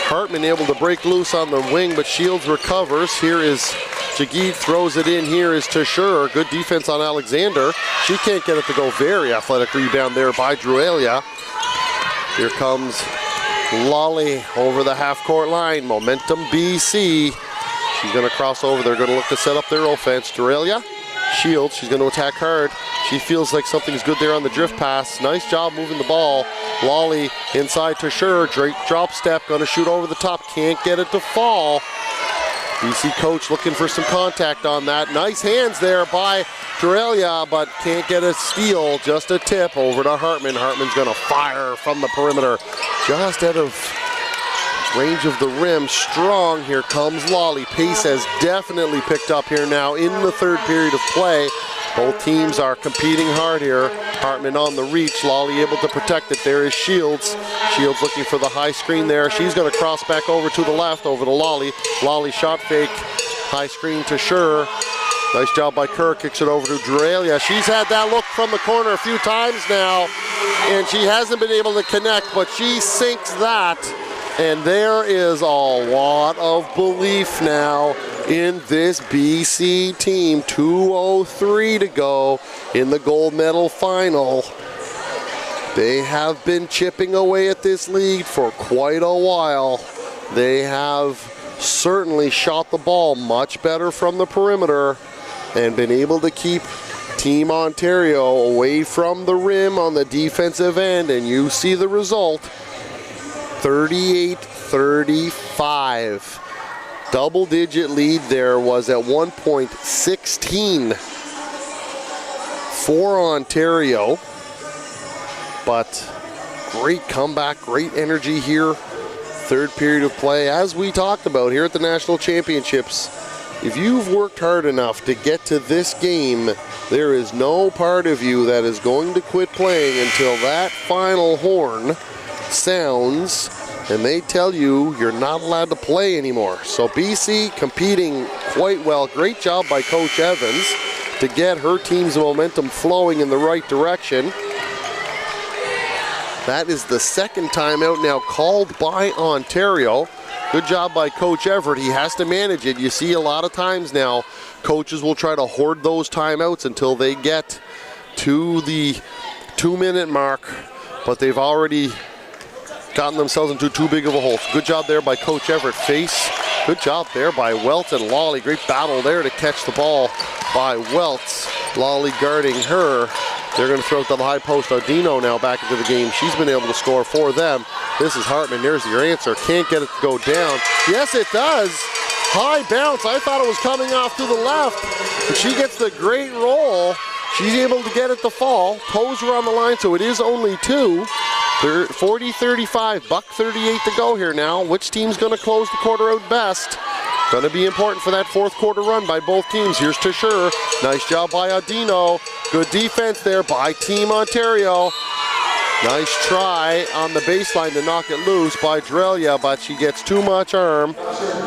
Hartman able to break loose on the wing, but Shields recovers. Here is Jagid, throws it in. Here is Tashur. Good defense on Alexander. She can't get it to go. Very athletic rebound there by Durelia. Here comes Lolly over the half-court line. Momentum BC. She's going to cross over. They're going to look to set up their offense. Durelia, Shields. She's going to attack hard. She feels like something's good there on the drift pass. Nice job moving the ball. Lolly inside Tashur. Drake drop step. Going to shoot over the top. Can't get it to fall. BC coach looking for some contact on that. Nice hands there by Durelia, but can't get a steal. Just a tip over to Hartman. Hartman's going to fire from the perimeter. Just out of range of the rim. Strong. Here comes Lolly. Pace has definitely picked up here now in the third period of play. Both teams are competing hard here. Hartman on the reach. Lolly able to protect it. There is Shields. Shields looking for the high screen there. She's going to cross back over to the left, over to Lolly. Lolly shot fake. High screen to Tashur. Nice job by Kerr. Kicks it over to Durelia. She's had that look from the corner a few times now, and she hasn't been able to connect, but she sinks that. And there is a lot of belief now in this BC team. 2:03 to go in the gold medal final. They have been chipping away at this lead for quite a while. They have certainly shot the ball much better from the perimeter and been able to keep Team Ontario away from the rim on the defensive end, and you see the result. 38-35. Double-digit lead there was at 1.16 for Ontario. But great comeback, great energy here Third period of play, as we talked about here at the National Championships. If you've worked hard enough to get to this game, there is no part of you that is going to quit playing until that final horn sounds and they tell you you're not allowed to play anymore. So BC competing quite well. Great job by Coach Evans to get her team's momentum flowing in the right direction. That is the second timeout now called by Ontario. Good job by Coach Everett. He has to manage it. You see a lot of times now, coaches will try to hoard those timeouts until they get to the 2-minute mark, but they've already gotten themselves into too big of a hole. So good job there by Coach Everett. Good job there by Welts and Lawley. Great battle there to catch the ball by Welts. Lawley guarding her. They're going to throw it to the high post. Audino now back into the game. She's been able to score for them. This is Hartman. There's your answer. Can't get it to go down. Yes, it does. High bounce. I thought it was coming off to the left. But she gets the great roll. She's able to get it to fall. Toes are on the line, so it is only 2. 40-35. $1:38 to go here now. Which team's going to close the quarter out best? Going to be important for that fourth quarter run by both teams. Here's Tashur. Nice job by Audino. Good defense there by Team Ontario. Nice try on the baseline to knock it loose by Drelia, but she gets too much arm.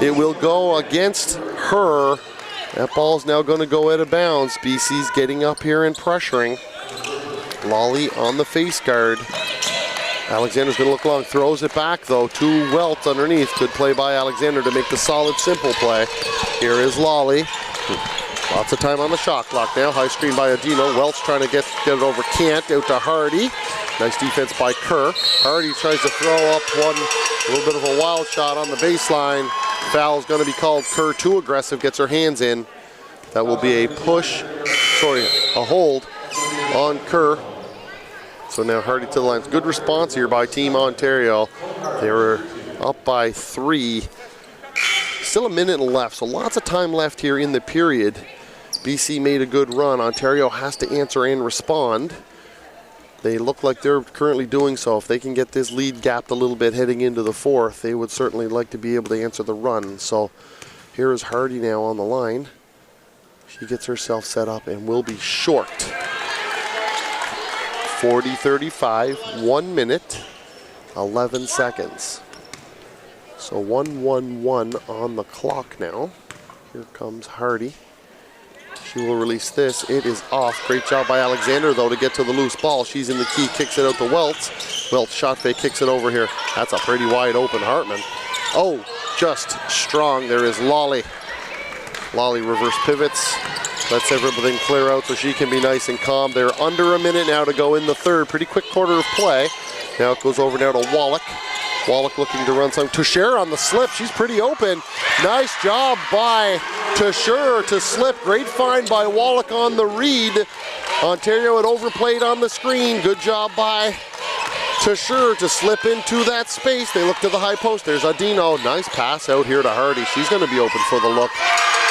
It will go against her. That ball's now going to go out of bounds. BC's getting up here and pressuring. Lawley on the face guard. Alexander's going to look long, throws it back though to Welts underneath. Good play by Alexander to make the solid, simple play. Here is Lawley. Lots of time on the shot clock now. High screen by Audino. Welts trying to get it over Kant, out to Hardy. Nice defense by Kerr. Hardy tries to throw up one, a little bit of a wild shot on the baseline. Foul is going to be called. Kerr too aggressive, gets her hands in. That will be a hold on Kerr. So now Hardy to the lines. Good response here by Team Ontario. They were up by 3. Still a minute left, so lots of time left here in the period. BC made a good run. Ontario has to answer and respond. They look like they're currently doing so. If they can get this lead gapped a little bit heading into the fourth, they would certainly like to be able to answer the run. So here is Hardy now on the line. She gets herself set up and will be short. 40-35, 1 minute, 11 seconds. So 1-1-1 on the clock now. Here comes Hardy. She will release this. It is off. Great job by Alexander, though, to get to the loose ball. She's in the key, kicks it out to Welts. Welts shot fake, kicks it over here. That's a pretty wide open Hartman. Oh, just strong. There is Lawley. Lawley reverse pivots. Lets everything clear out so she can be nice and calm. They're under a minute now to go in the third. Pretty quick quarter of play. Now it goes over now to Wallach. Wallach looking to run some. Tashur on the slip. She's pretty open. Nice job by Tashur to slip. Great find by Wallach on the read. Ontario had overplayed on the screen. Good job by Tashur to slip into that space. They look to the high post. There's Audino. Nice pass out here to Hardy. She's going to be open for the look.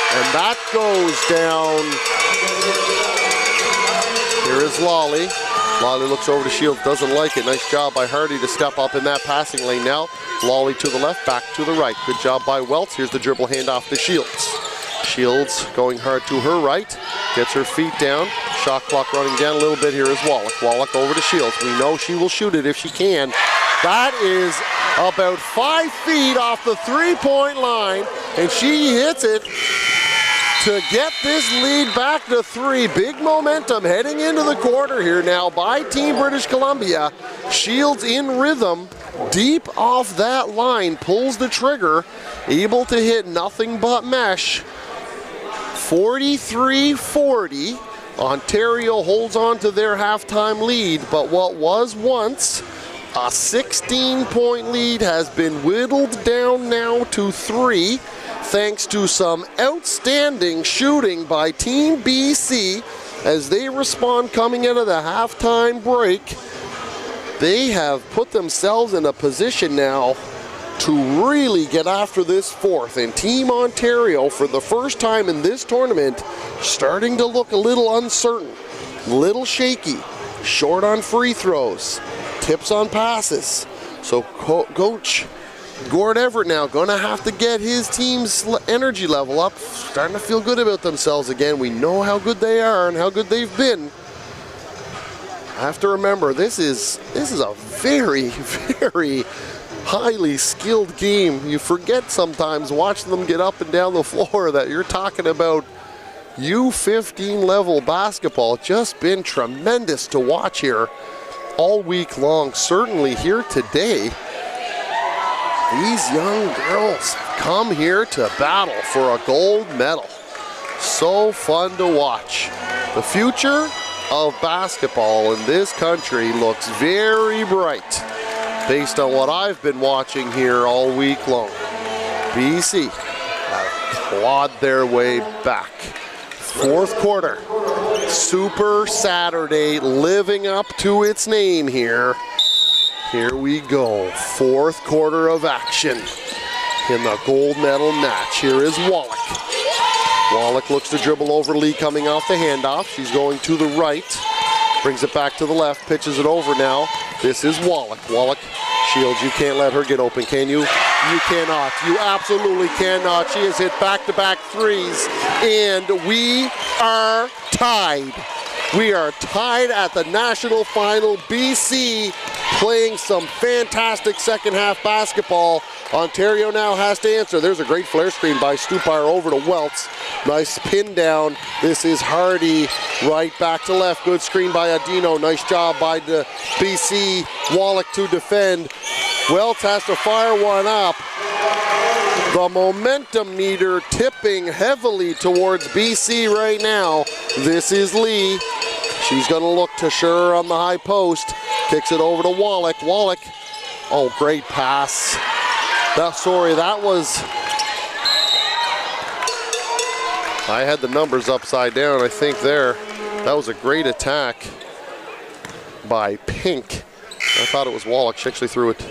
And that goes down. Here is Lawley. Lawley looks over to Shields, doesn't like it. Nice job by Hardy to step up in that passing lane now. Lawley to the left, back to the right. Good job by Welts. Here's the dribble handoff to Shields. Shields going hard to her right. Gets her feet down. Shot clock running down a little bit. Here is Wallach. Wallach over to Shields. We know she will shoot it if she can. That is about 5 feet off the three-point line, and she hits it to get this lead back to 3. Big momentum heading into the quarter here now by Team British Columbia. Shields in rhythm, deep off that line, pulls the trigger, able to hit nothing but mesh. 43-40. Ontario holds on to their halftime lead, but what was once a 16-point lead has been whittled down now to 3. Thanks to some outstanding shooting by Team BC as they respond coming out of the halftime break. They have put themselves in a position now to really get after this fourth. And Team Ontario, for the first time in this tournament, starting to look a little uncertain, a little shaky, short on free throws, tips on passes. So Coach Gord Everett now going to have to get his team's energy level up, starting to feel good about themselves again. We know how good they are and how good they've been. I have to remember, this is a very, very highly skilled game. You forget sometimes watching them get up and down the floor that you're talking about U15 level basketball. Just been tremendous to watch here all week long. Certainly here today, these young girls come here to battle for a gold medal. So fun to watch. The future of basketball in this country looks very bright based on what I've been watching here all week long. BC have clawed their way back. Fourth quarter, Super Saturday living up to its name here. Here we go, fourth quarter of action in the gold medal match. Here is Wallach. Wallach looks to dribble over Lee coming off the handoff. She's going to the right, brings it back to the left, pitches it over now. This is Wallach. Wallach, Shields, you can't let her get open, can you? You cannot. You absolutely cannot. She has hit back-to-back threes, and we are tied. We are tied at the national final. BC playing some fantastic second half basketball. Ontario now has to answer. There's a great flare screen by Stupar over to Welts. Nice pin down. This is Hardy right back to left. Good screen by Adino. Nice job by the BC. Wallach to defend. Welts has to fire one up. The momentum meter tipping heavily towards BC right now. This is Lee. She's going to look to Schur on the high post. Kicks it over to Wallach. Wallach, oh, great pass. That was... I had the numbers upside down, I think there. That was a great attack by Pink. I thought it was Wallach. She actually threw it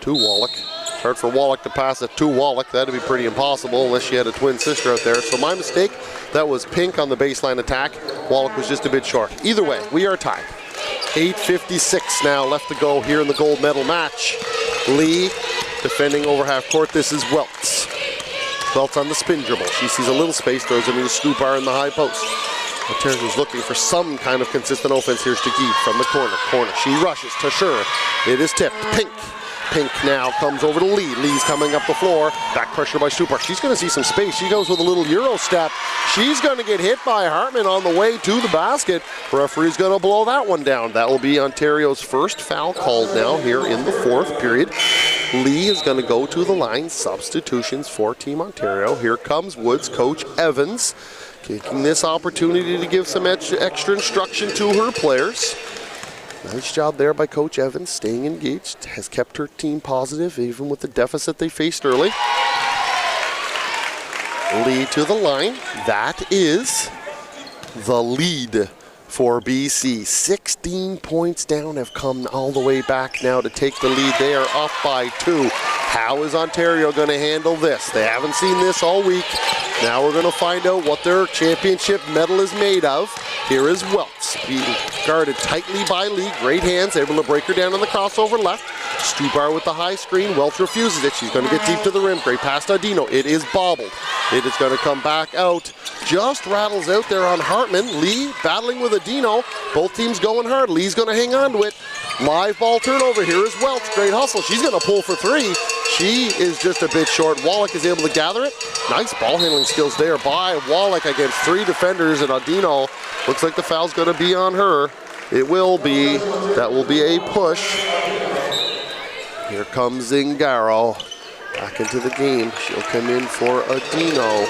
to Wallach. It's hard for Wallach to pass it to Wallach. That'd be pretty impossible unless she had a twin sister out there. So my mistake, that was Pink on the baseline attack. Wallach was just a bit short. Either way, we are tied. 8:56 now left to go here in the gold medal match. Lee defending over half court. This is Welts. Welts on the spin dribble. She sees a little space, throws it into Stupar in the high post. Ontario's looking for some kind of consistent offense. Here's Teguide from the corner. She rushes to Schur. It is tipped. Pink. Pink now comes over to Lee. Lee's coming up the floor. Back pressure by Stupar. She's going to see some space. She goes with a little Euro step. She's going to get hit by Hartman on the way to the basket. Referee's going to blow that one down. That will be Ontario's first foul called now here in the fourth period. Lee is going to go to the line. Substitutions for Team Ontario. Here comes Woods coach Evans, taking this opportunity to give some extra instruction to her players. Nice job there by Coach Evans, staying engaged, has kept her team positive even with the deficit they faced early. Lee to the line. That is the lead for BC. 16 points down, have come all the way back now to take the lead. They are up by 2. How is Ontario going to handle this? They haven't seen this all week. Now we're going to find out what their championship medal is made of. Here is Welts being guarded tightly by Lee. Great hands, able to break her down on the crossover left. Stupar with the high screen. Welts refuses it. She's going to get deep to the rim. Great pass to Adino. It is bobbled. It is going to come back out. Just rattles out there on Hartman. Lee battling with Adino. Both teams going hard. Lee's going to hang on to it. Live ball turnover. Here is Welts. Great hustle. She's going to pull for 3. She is just a bit short. Wallach is able to gather it. Nice ball handling skills there by Wallach against 3 defenders, and Adino looks like the foul's going to be on her. It will be. That will be a push. Here comes Zingaro back into the game. She'll come in for Adino.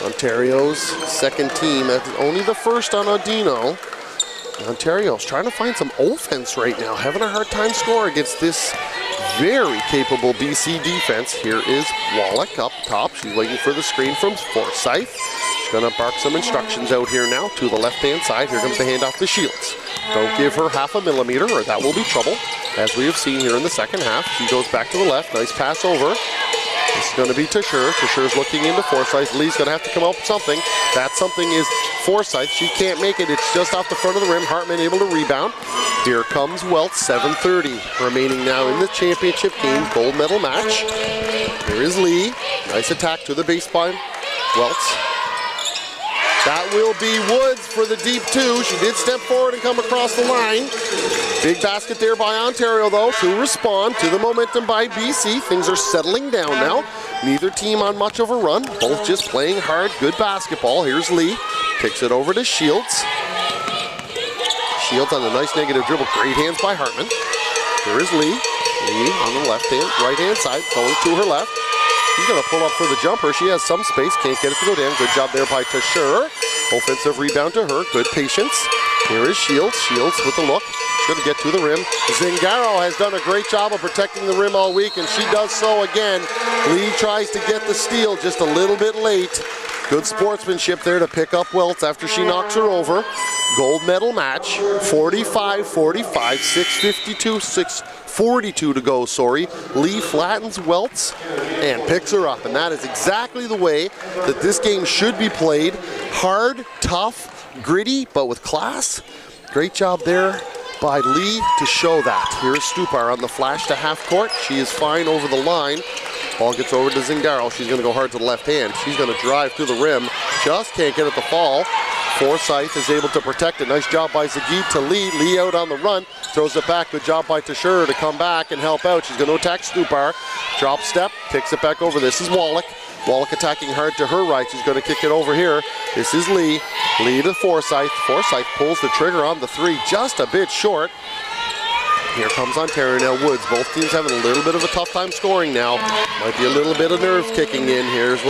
Ontario's second team, only the first on Adino. Ontario's trying to find some offense right now, having a hard time scoring against this very capable BC defense. Here is Wallach up top. She's waiting for the screen from Forsyth. She's going to bark some instructions out here now to the left-hand side. Here comes the handoff to Shields. Don't give her half a millimeter or that will be trouble. As we have seen here in the second half, she goes back to the left. Nice pass over. This is going to be Tusher. Tusher's looking into Forsyth. Lee's going to have to come up with something. That something is Forsyth. She can't make it. It's just off the front of the rim. Hartman able to rebound. Here comes Welts. 7:30 remaining now in the championship game gold medal match. Here is Lee. Nice attack to the baseline. Welts. That will be Woods for the deep two. She did step forward and come across the line. Big basket there by Ontario, though, to respond to the momentum by BC. Things are settling down now. Neither team on much of a run. Both just playing hard, good basketball. Here's Lee. Kicks it over to Shields. Shields on a nice negative dribble. Great hands by Hartman. Here is Lee. Lee on the right-hand side, going to her left. She's going to pull up for the jumper. She has some space, can't get it to go down. Good job there by Tusher. Offensive rebound to her, good patience. Here is Shields. Shields with the look. She's going to get to the rim. Zingaro has done a great job of protecting the rim all week, and she does so again. Lee tries to get the steal just a little bit late. Good sportsmanship there to pick up Welts after she knocks her over. Gold medal match, 45-45, 6:42 to go, Lee flattens Welts and picks her up, and that is exactly the way that this game should be played. Hard, tough, gritty, but with class. Great job there by Lee to show that. Here's Stupar on the flash to half court. She is fine over the line. Ball gets over to Zingaro. She's going to go hard to the left hand. She's going to drive to the rim. Just can't get it to fall. Forsyth is able to protect it. Nice job by Zagid to Lee. Lee out on the run. Throws it back. Good job by Tusher to come back and help out. She's going to attack Stupar. Drop step. Kicks it back over. This is Wallach. Wallach attacking hard to her right. She's going to kick it over here. This is Lee. Lee to Forsyth. Forsyth pulls the trigger on the three. Just a bit short. Here comes Ontario now. Woods. Both teams having a little bit of a tough time scoring now. Might be a little bit of nerves kicking in. Here's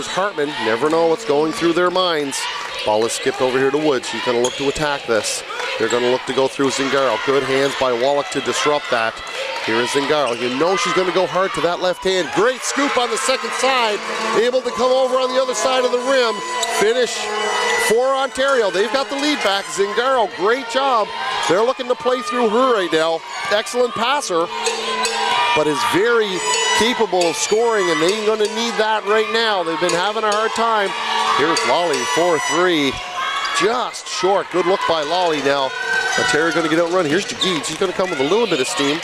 Hartman. Never know what's going through their minds. Ball is skipped over here to Woods. She's going to look to attack this. They're going to look to go through Zingaro. Good hands by Wallach to disrupt that. Here is Zingaro. You know she's going to go hard to that left hand. Great scoop on the second side. Able to come over on the other side of the rim. Finish for Ontario. They've got the lead back. Zingaro, great job. They're looking to play through her right now. Excellent passer, but is very capable of scoring, and they're going to need that right now. They've been having a hard time. Here's Lolly, 4-3. Just short. Good look by Lolly now. Ontario going to get out and run. Here's Jagid. She's going to come with a little bit of steam.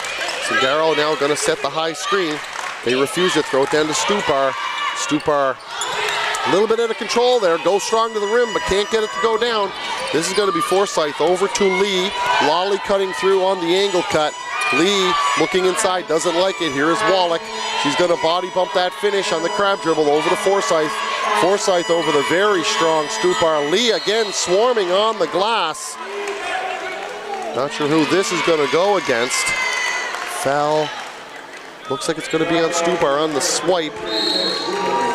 Zingaro now going to set the high screen. They refuse it. Throw it down to Stupar. Stupar, a little bit out of control there. Goes strong to the rim, but can't get it to go down. This is going to be Forsyth over to Lee. Lolly cutting through on the angle cut. Lee looking inside, doesn't like it. Here is Wallach. She's going to body bump that finish on the crab dribble over to Forsyth. Forsyth over the very strong Stupar. Lee again swarming on the glass. Not sure who this is going to go against. Foul. Looks like it's going to be on Stupar on the swipe.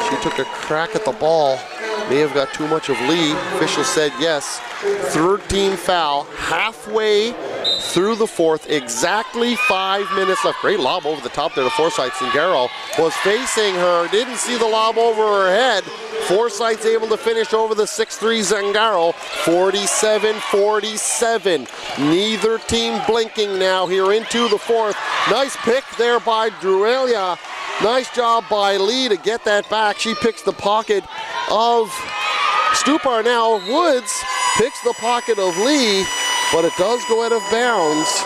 She took a crack at the ball. May have got too much of Lee. Official said yes. Third team foul. Halfway through the fourth. Exactly 5 minutes left. Great lob over the top there to Forsyth. Zingaro was facing her. Didn't see the lob over her head. Forsyth's able to finish over the 6'3" Zingaro. 47-47. Neither team blinking now here into the fourth. Nice pick there by Druelia. Nice job by Lee to get that back. She picks the pocket of Stupar now. Woods picks the pocket of Lee, but it does go out of bounds.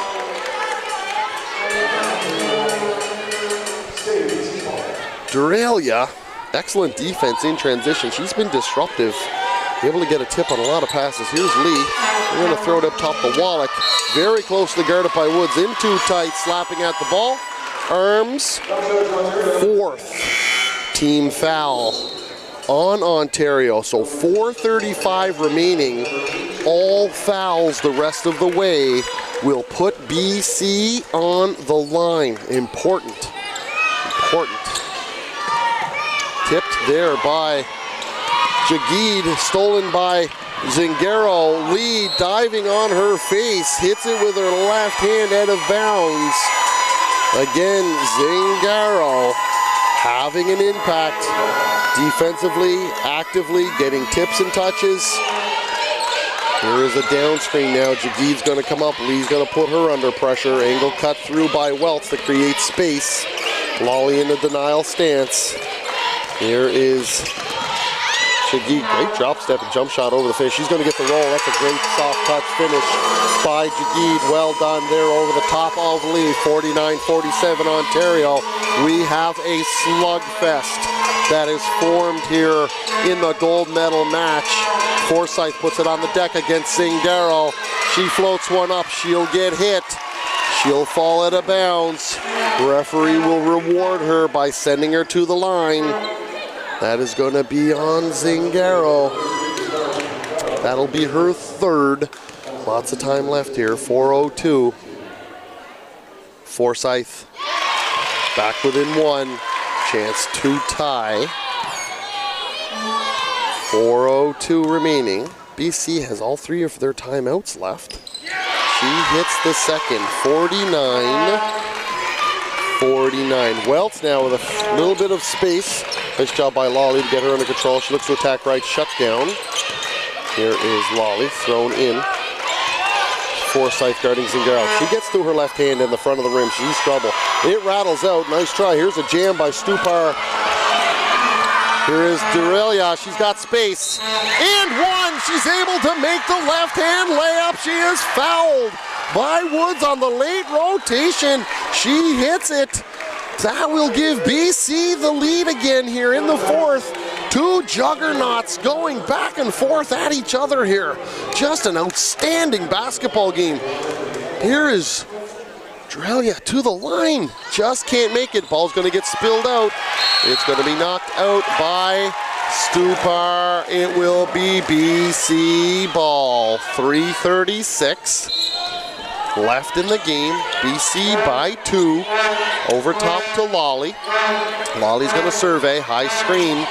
Druelia, excellent defense in transition. She's been disruptive, able to get a tip on a lot of passes. Here's Lee. They're going to throw it up top to Wallach. Very closely guarded by Woods. In too tight, slapping at the ball. Arms. Fourth team foul on Ontario. So 4:35 remaining. All fouls the rest of the way will put BC on the line. Important. Tipped there by Jagid, stolen by Zingaro. Lee diving on her face, hits it with her left hand out of bounds. Again, Zingaro having an impact defensively, actively, getting tips and touches. Here is a down screen now. Jagid's going to come up. Lee's going to put her under pressure. Angle cut through by Welts to create space. Lolly in the denial stance. Here is Jagid. Great drop step and jump shot over the finish. She's going to get the roll. That's a great soft touch finish by Jagid. Well done there over the top of Lee. 49-47 Ontario. We have a slugfest that is formed here in the gold medal match. Forsyth puts it on the deck against Zingaro. She floats one up. She'll get hit. She'll fall out of bounds. Referee will reward her by sending her to the line. That is going to be on Zingaro. That'll be her third. Lots of time left here. 4:02. Forsyth back within one. Chance to tie. 4:02 remaining. BC has all three of their timeouts left. She hits the second. 49-49. Welts now with a little bit of space. Nice job by Lolly to get her under control. She looks to attack right, shut down. Here is Lolly thrown in. Forsyth guarding Zingaro. She gets through her left hand in the front of the rim. She's trouble. It rattles out. Nice try. Here's a jam by Stupar. Here is Durelia. She's got space. And one. She's able to make the left-hand layup. She is fouled by Woods on the late rotation. She hits it. That will give BC the lead again here in the fourth. Two juggernauts going back and forth at each other here. Just an outstanding basketball game. Here is Durelia to the line. Just can't make it. Ball's going to get spilled out. It's going to be knocked out by Stupar. It will be BC ball. 3:36 left in the game. BC by 2. Over top to Lolly. Lolly's going to survey. High screen.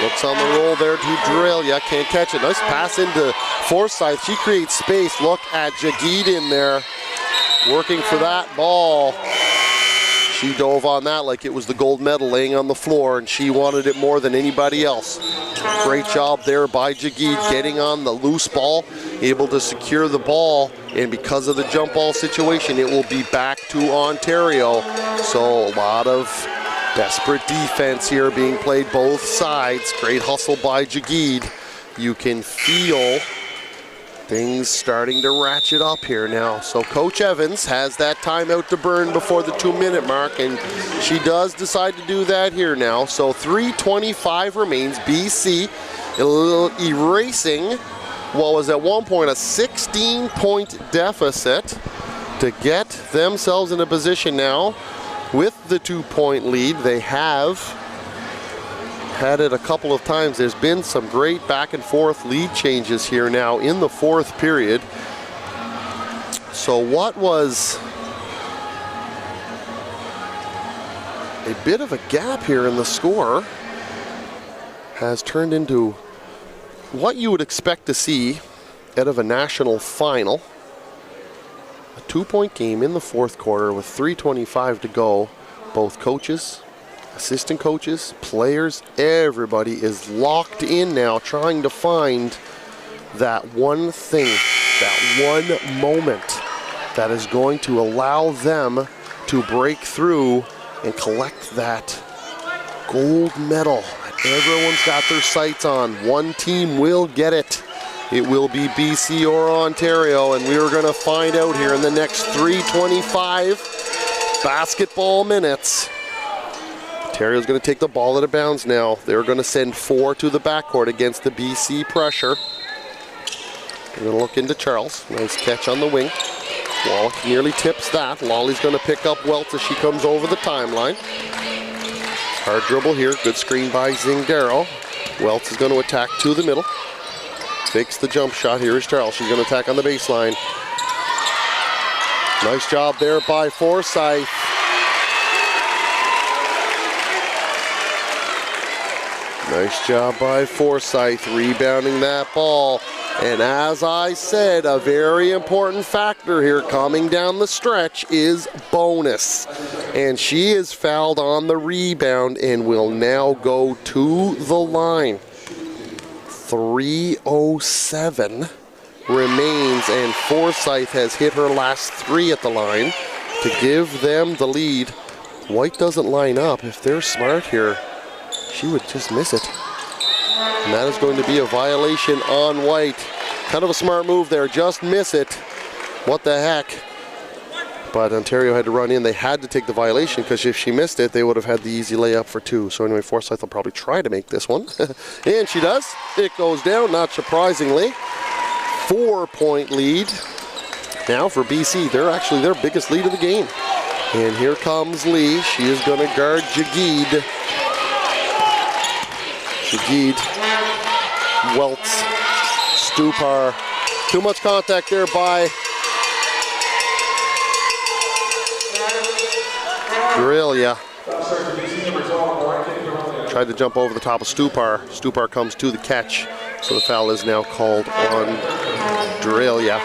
Looks on the roll there to Durelia. Can't catch it. Nice pass into Forsyth. She creates space. Look at Jagid in there. Working for that ball. She dove on that like it was the gold medal laying on the floor, and she wanted it more than anybody else. Great job there by Jagid getting on the loose ball, able to secure the ball, and because of the jump ball situation, it will be back to Ontario. So a lot of desperate defense here being played both sides. Great hustle by Jagid. You can feel things starting to ratchet up here now. So Coach Evans has that timeout to burn before the 2-minute mark, and she does decide to do that here now. So 3:25 remains. BC erasing what was at one point a 16-point deficit to get themselves in a position now with the 2-point lead. They have had it a couple of times. There's been some great back and forth lead changes here now in the fourth period. So what was a bit of a gap here in the score has turned into what you would expect to see out of a national final. A 2-point game in the fourth quarter with 3:25 to go. Both coaches, assistant coaches, players, everybody is locked in now trying to find that one thing, that one moment that is going to allow them to break through and collect that gold medal that everyone's got their sights on. One team will get it. It will be BC or Ontario, and we are going to find out here in the next 3:25 basketball minutes. Ontario's going to take the ball out of bounds now. They're going to send 4 to the backcourt against the BC pressure. They're going to look into Charles. Nice catch on the wing. Wallach nearly tips that. Lolly's going to pick up Welts as she comes over the timeline. Hard dribble here. Good screen by Zingaro. Welts is going to attack to the middle. Fakes the jump shot. Here is Charles. She's going to attack on the baseline. Nice job there by Forsyth. Nice job by Forsyth rebounding that ball. And as I said, a very important factor here coming down the stretch is bonus. And she is fouled on the rebound and will now go to the line. 3:07 remains, and Forsyth has hit her last 3 at the line to give them the lead. White doesn't line up. If they're smart here, she would just miss it. And that is going to be a violation on White. Kind of a smart move there, just miss it. What the heck? But Ontario had to run in. They had to take the violation because if she missed it, they would have had the easy layup for 2. So anyway, Forsyth will probably try to make this one. And she does. It goes down, not surprisingly. 4-point lead. Now for BC, they're actually their biggest lead of the game. And here comes Lee. She is going to guard Jagid. Jagid, Welts, Stupar. Too much contact there by Aurelia. Tried to jump over the top of Stupar. Stupar comes to the catch. So the foul is now called on Aurelia.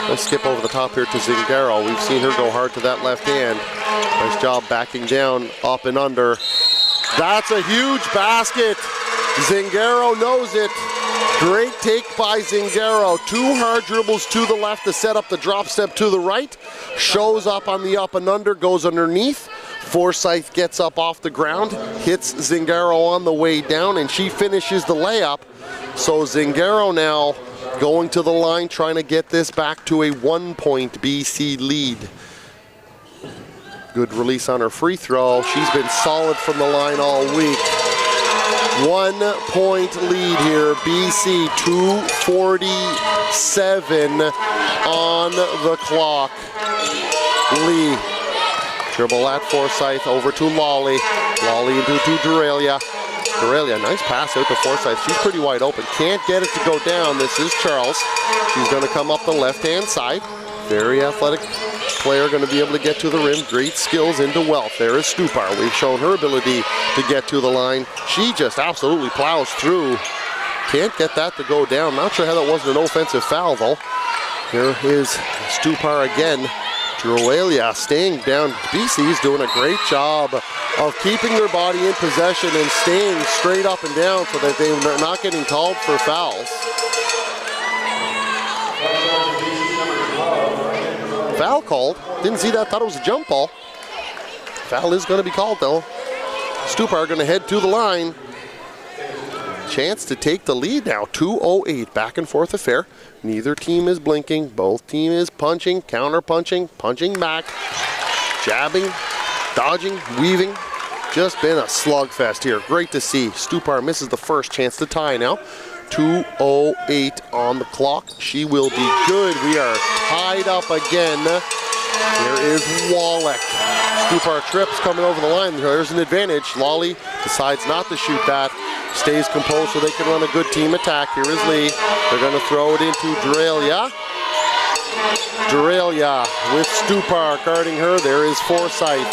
Let's skip over the top here to Zingaro. We've seen her go hard to that left hand. Nice job backing down, up and under. That's a huge basket. Zingaro knows it. Great take by Zingaro. 2 hard dribbles to the left to set up the drop step to the right. Shows up on the up and under, goes underneath. Forsyth gets up off the ground, hits Zingaro on the way down, and she finishes the layup. So Zingaro now going to the line, trying to get this back to a 1-point BC lead. Good release on her free throw. She's been solid from the line all week. 1-point lead here, BC, 2:47 on the clock. Lee, dribble at Forsyth, over to Lawley. Lawley into Aurelia. Aurelia, nice pass out to Forsyth. She's pretty wide open. Can't get it to go down. This is Charles. She's going to come up the left-hand side. Very athletic player, going to be able to get to the rim. Great skills into Wealth. There is Stupar. We've shown her ability to get to the line. She just absolutely plows through. Can't get that to go down. Not sure how that wasn't an offensive foul, though. Here is Stupar again. Aurelia staying down. BC is doing a great job of keeping their body in possession and staying straight up and down so that they're not getting called for fouls. Foul called. Didn't see that. Thought it was a jump ball. Foul is going to be called, though. Stupar going to head to the line. Chance to take the lead now. 2:08. Back and forth affair. Neither team is blinking. Both team is punching, counter-punching, punching back, jabbing, dodging, weaving. Just been a slugfest here. Great to see. Stupar misses the first chance to tie now. 2:08 on the clock. She will be good. We are tied up again. Here is Wallach. Stupar trips coming over the line. There's an advantage. Lawley decides not to shoot that. Stays composed so they can run a good team attack. Here is Lee. They're going to throw it into Aurelia. Aurelia with Stupar guarding her. There is Forsyth.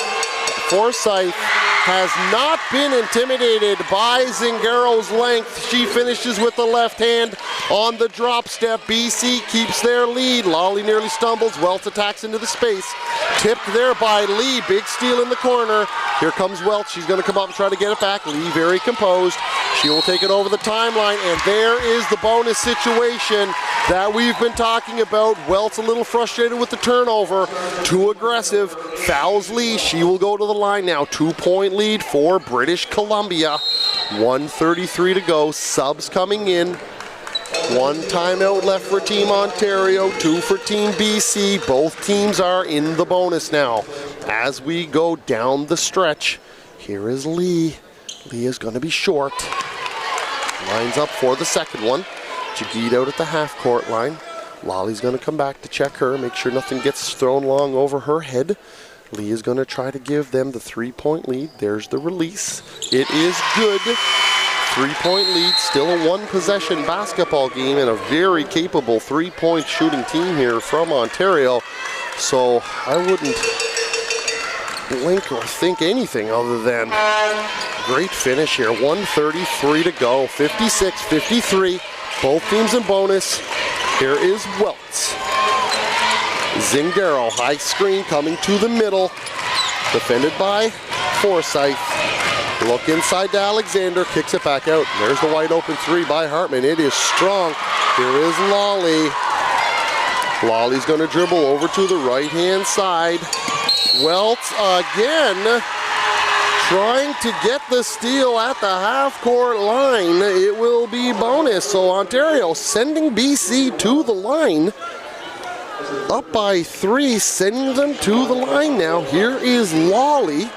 Forsyth has not been intimidated by Zingaro's length. She finishes with the left hand on the drop step. BC keeps their lead. Lawley nearly stumbles. Welch attacks into the space. Tipped there by Lee. Big steal in the corner. Here comes Welch. She's going to come up and try to get it back. Lee very composed. She will take it over the timeline, and there is the bonus situation that we've been talking about. Welch a little frustrated with the turnover. Too aggressive. Fouls Lee. She will go to the line now. 2-point lead for British Columbia. 1:33 to go. Subs coming in. 1 timeout left for Team Ontario, 2 for Team BC. Both teams are in the bonus now. As we go down the stretch, here is Lee. Lee is going to be short. Lines up for the second one. Jagid out at the half-court line. Lawley's going to come back to check her, make sure nothing gets thrown long over her head. Lee is going to try to give them the 3-point lead. There's the release. It is good. 3-point lead, still a 1-possession basketball game, and a very capable 3-point shooting team here from Ontario. So I wouldn't blink or think anything other than great finish here. 1:33 to go, 56-53. Both teams in bonus. Here is Welts. Zingaro, high screen coming to the middle. Defended by Forsyth. Look inside to Alexander, kicks it back out. There's the wide open 3 by Hartman. It is strong. Here is Lawley. Lawley's going to dribble over to the right-hand side. Welts again. trying to get the steal at the half-court line. It will be bonus. So Ontario sending BC to the line. Up by 3, sending them to the line now. Here is Lawley.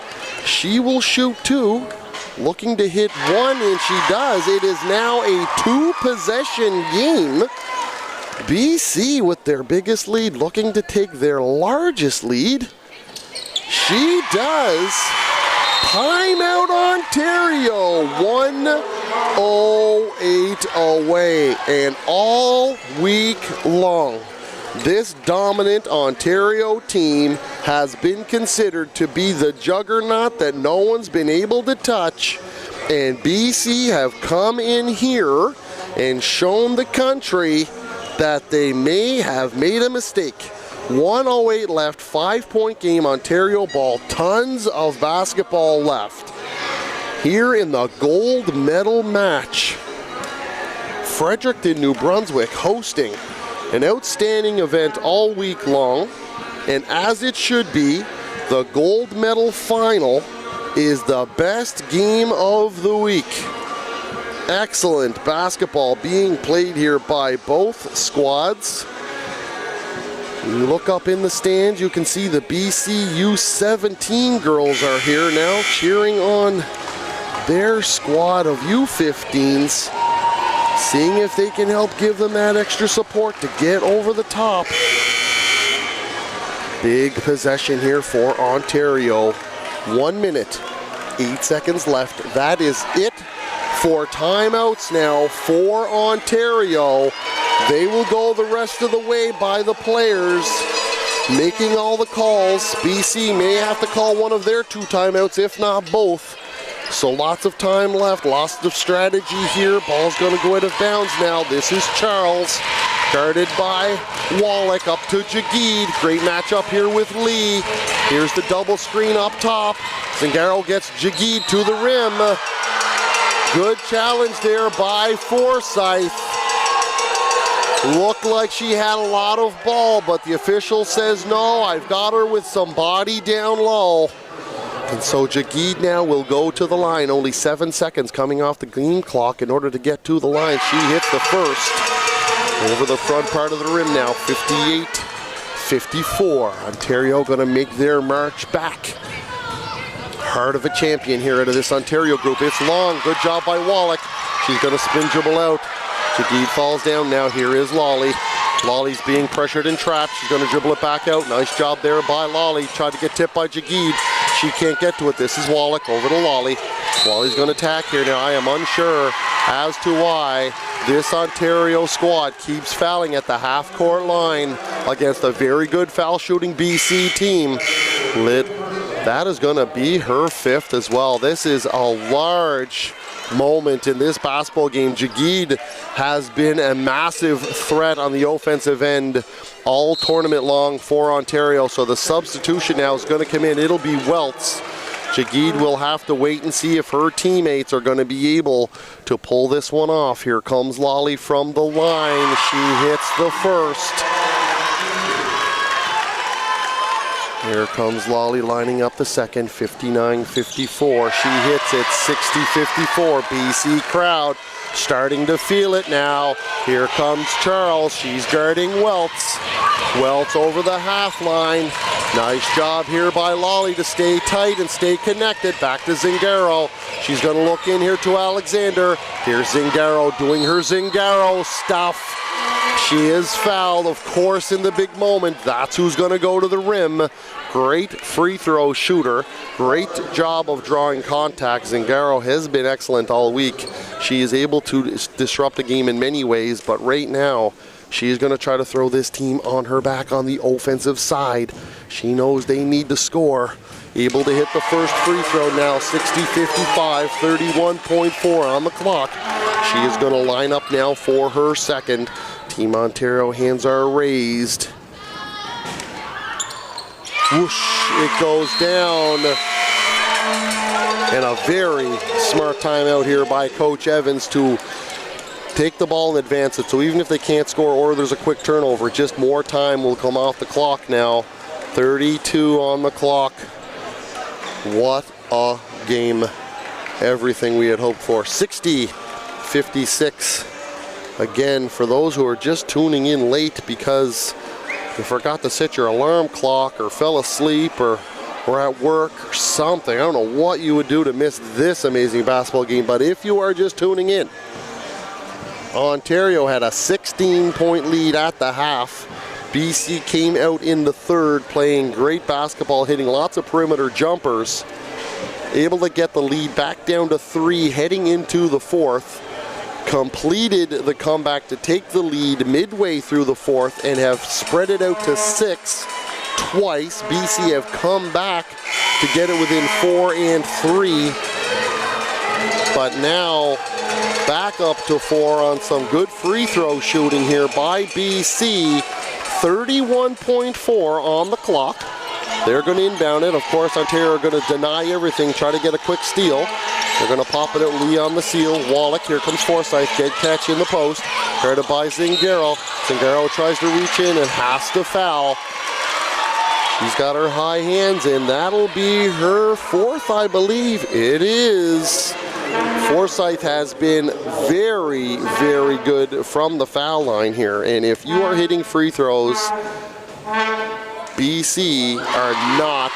She will shoot 2. Looking to hit 1, and she does. It is now a 2-possession game. BC with their biggest lead, looking to take their largest lead. She does. Timeout Ontario, 1:08 away, and all week long, this dominant Ontario team has been considered to be the juggernaut that no one's been able to touch, and BC have come in here and shown the country that they may have made a mistake. 1:08 left, 5-point game, Ontario ball, tons of basketball left. Here in the gold medal match, Fredericton, New Brunswick hosting an outstanding event all week long, and as it should be, the gold medal final is the best game of the week. Excellent basketball being played here by both squads. You look up in the stands, you can see the BC U17 girls are here now cheering on their squad of U15s, seeing if they can help give them that extra support to get over the top. Big possession here for Ontario. 1 minute, 8 seconds left. That is it for timeouts now for Ontario. They will go the rest of the way by the players making all the calls. BC may have to call one of their 2 timeouts, if not both. So lots of time left, lots of strategy here. Ball's going to go out of bounds now. This is Charles, guarded by Wallach, up to Jagid. Great matchup here with Lee. Here's the double screen up top. Zingaro gets Jagid to the rim. Good challenge there by Forsyth. Looked like she had a lot of ball, but the official says no, I've got her with some body down low. And so Jagid now will go to the line. Only 7 seconds coming off the game clock in order to get to the line. She hits the first. Over the front part of the rim now, 58-54. Ontario gonna make their march back. Heart of a champion here out of this Ontario group. It's long, good job by Wallach. She's gonna spin dribble out. Jagid falls down now. Here is Lawley. Lawley's being pressured and trapped. She's going to dribble it back out. Nice job there by Lawley. Tried to get tipped by Jagid. She can't get to it. This is Wallach over to Lawley. Lawley's going to attack here now. I am unsure as to why this Ontario squad keeps fouling at the half-court line against a very good foul-shooting BC team. That is going to be her 5th as well. This is a large moment in this basketball game. Jagid has been a massive threat on the offensive end all tournament long for Ontario, so the substitution now is going to come in. It'll be Welts. Jagid will have to wait and see if her teammates are going to be able to pull this one off. Here comes Lawley from the line. She hits the first. Here comes Lawley lining up the second, 59-54. She hits it, 60-54. BC crowd starting to feel it now. Here comes Charles. She's guarding Welts. Welts over the half line. Nice job here by Lawley to stay tight and stay connected. Back to Zingaro. She's going to look in here to Alexander. Here's Zingaro doing her Zingaro stuff. She is fouled, of course, in the big moment. That's who's going to go to the rim. Great free throw shooter. Great job of drawing contact. Zingaro has been excellent all week. She is able to disrupt the game in many ways, but right now, she is going to try to throw this team on her back on the offensive side. She knows they need to score. Able to hit the first free throw now, 60-55, 31.4 on the clock. She is going to line up now for her second. Team Ontario hands are raised. Whoosh, it goes down. And a very smart timeout here by Coach Evans to take the ball and advance it. So even if they can't score or there's a quick turnover, just more time will come off the clock now. 32 on the clock. What a game. Everything we had hoped for. 60-56. Again, for those who are just tuning in late because you forgot to set your alarm clock or fell asleep or were at work or something. I don't know what you would do to miss this amazing basketball game, but if you are just tuning in, Ontario had a 16-point lead at the half. BC came out in the third playing great basketball, hitting lots of perimeter jumpers, able to get the lead back down to 3 heading into the fourth. Completed the comeback to take the lead midway through the fourth and have spread it out to 6 twice. BC have come back to get it within 4 and 3, but now back up to 4 on some good free throw shooting here by BC. 31.4 on the clock. They're going to inbound it. Of course, Ontario are going to deny everything, try to get a quick steal. They're going to pop it out. Lee on the seal. Wallach, here comes Forsyth. Good catch in the post. Guarded by Zingaro. Zingaro tries to reach in and has to foul. She's got her high hands in. That'll be her 4th, I believe. It is. Forsyth has been very, very good from the foul line here. And if you are hitting free throws, BC are not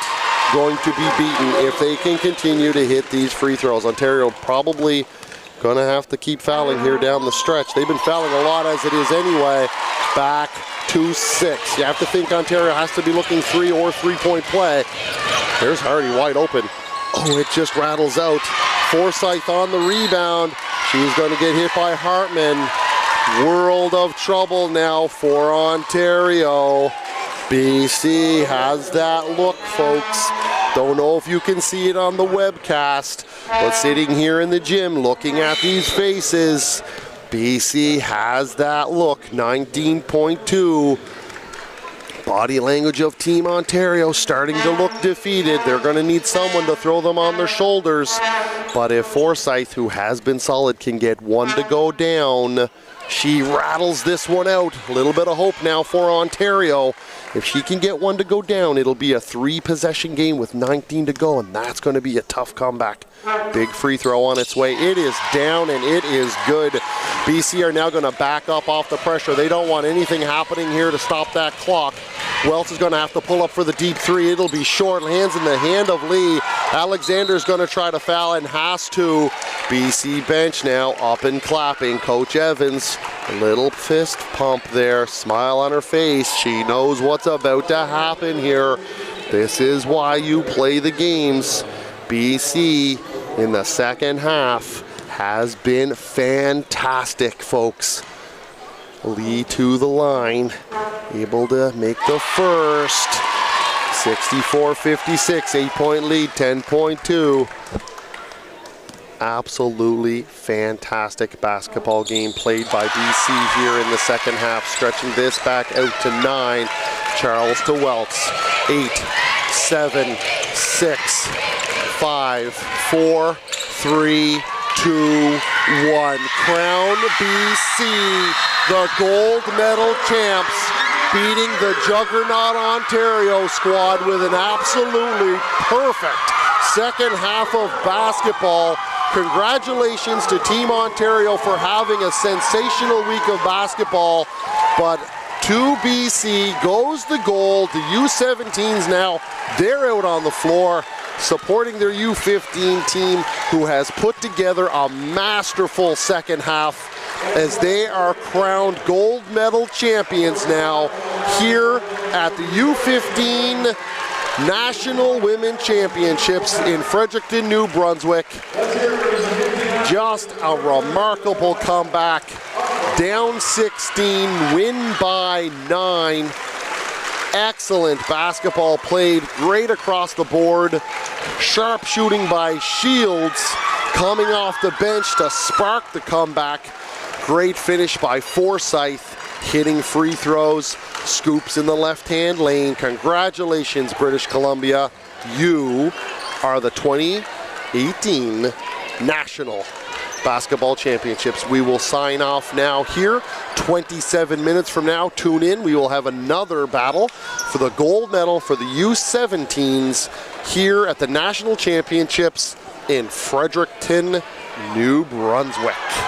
going to be beaten if they can continue to hit these free throws. Ontario probably going to have to keep fouling here down the stretch. They've been fouling a lot as it is anyway. Back to 6. You have to think Ontario has to be looking 3 or 3-point play. There's Hardy wide open. Oh, it just rattles out. Forsyth on the rebound. She's going to get hit by Hartman. World of trouble now for Ontario. BC has that look, folks. Don't know if you can see it on the webcast, but sitting here in the gym looking at these faces, BC has that look. 19.2. Body language of Team Ontario starting to look defeated. They're going to need someone to throw them on their shoulders. But if Forsyth, who has been solid, can get one to go down, she rattles this one out. A little bit of hope now for Ontario. If she can get one to go down, it'll be a 3-possession game with 19 to go, and that's going to be a tough comeback. Big free throw on its way. It is down, and it is good. BC are now going to back up off the pressure. They don't want anything happening here to stop that clock. Wells is going to have to pull up for the deep 3. It'll be short. Hands in the hand of Lee. Alexander's going to try to foul and has to. BC bench now up and clapping. Coach Evans, a little fist pump there. Smile on her face. She knows what's about to happen here. This is why you play the games. BC in the second half has been fantastic, folks. Lee to the line, able to make the first. 64-56, 8-point lead, 10.2. Absolutely fantastic basketball game played by BC here in the second half, stretching this back out to 9. Charles to Welts. 8, 7, 6, 5, 4, 3, 2, 1. Crown BC the gold medal champs, beating the juggernaut Ontario squad with an absolutely perfect second half of basketball. Congratulations to Team Ontario for having a sensational week of basketball, but to BC goes the gold. The U17s now, they're out on the floor supporting their U15 team, who has put together a masterful second half as they are crowned gold medal champions now here at the U15 National Women Championships in Fredericton, New Brunswick. Just a remarkable comeback. Down 16, win by 9. Excellent basketball played, great across the board. Sharp shooting by Shields, coming off the bench to spark the comeback. Great finish by Forsyth, hitting free throws, scoops in the left-hand lane. Congratulations, British Columbia. You are the 2018 National Basketball Championships. We will sign off now here. 27 minutes from now, tune in. We will have another battle for the gold medal for the U17s here at the National Championships in Fredericton, New Brunswick.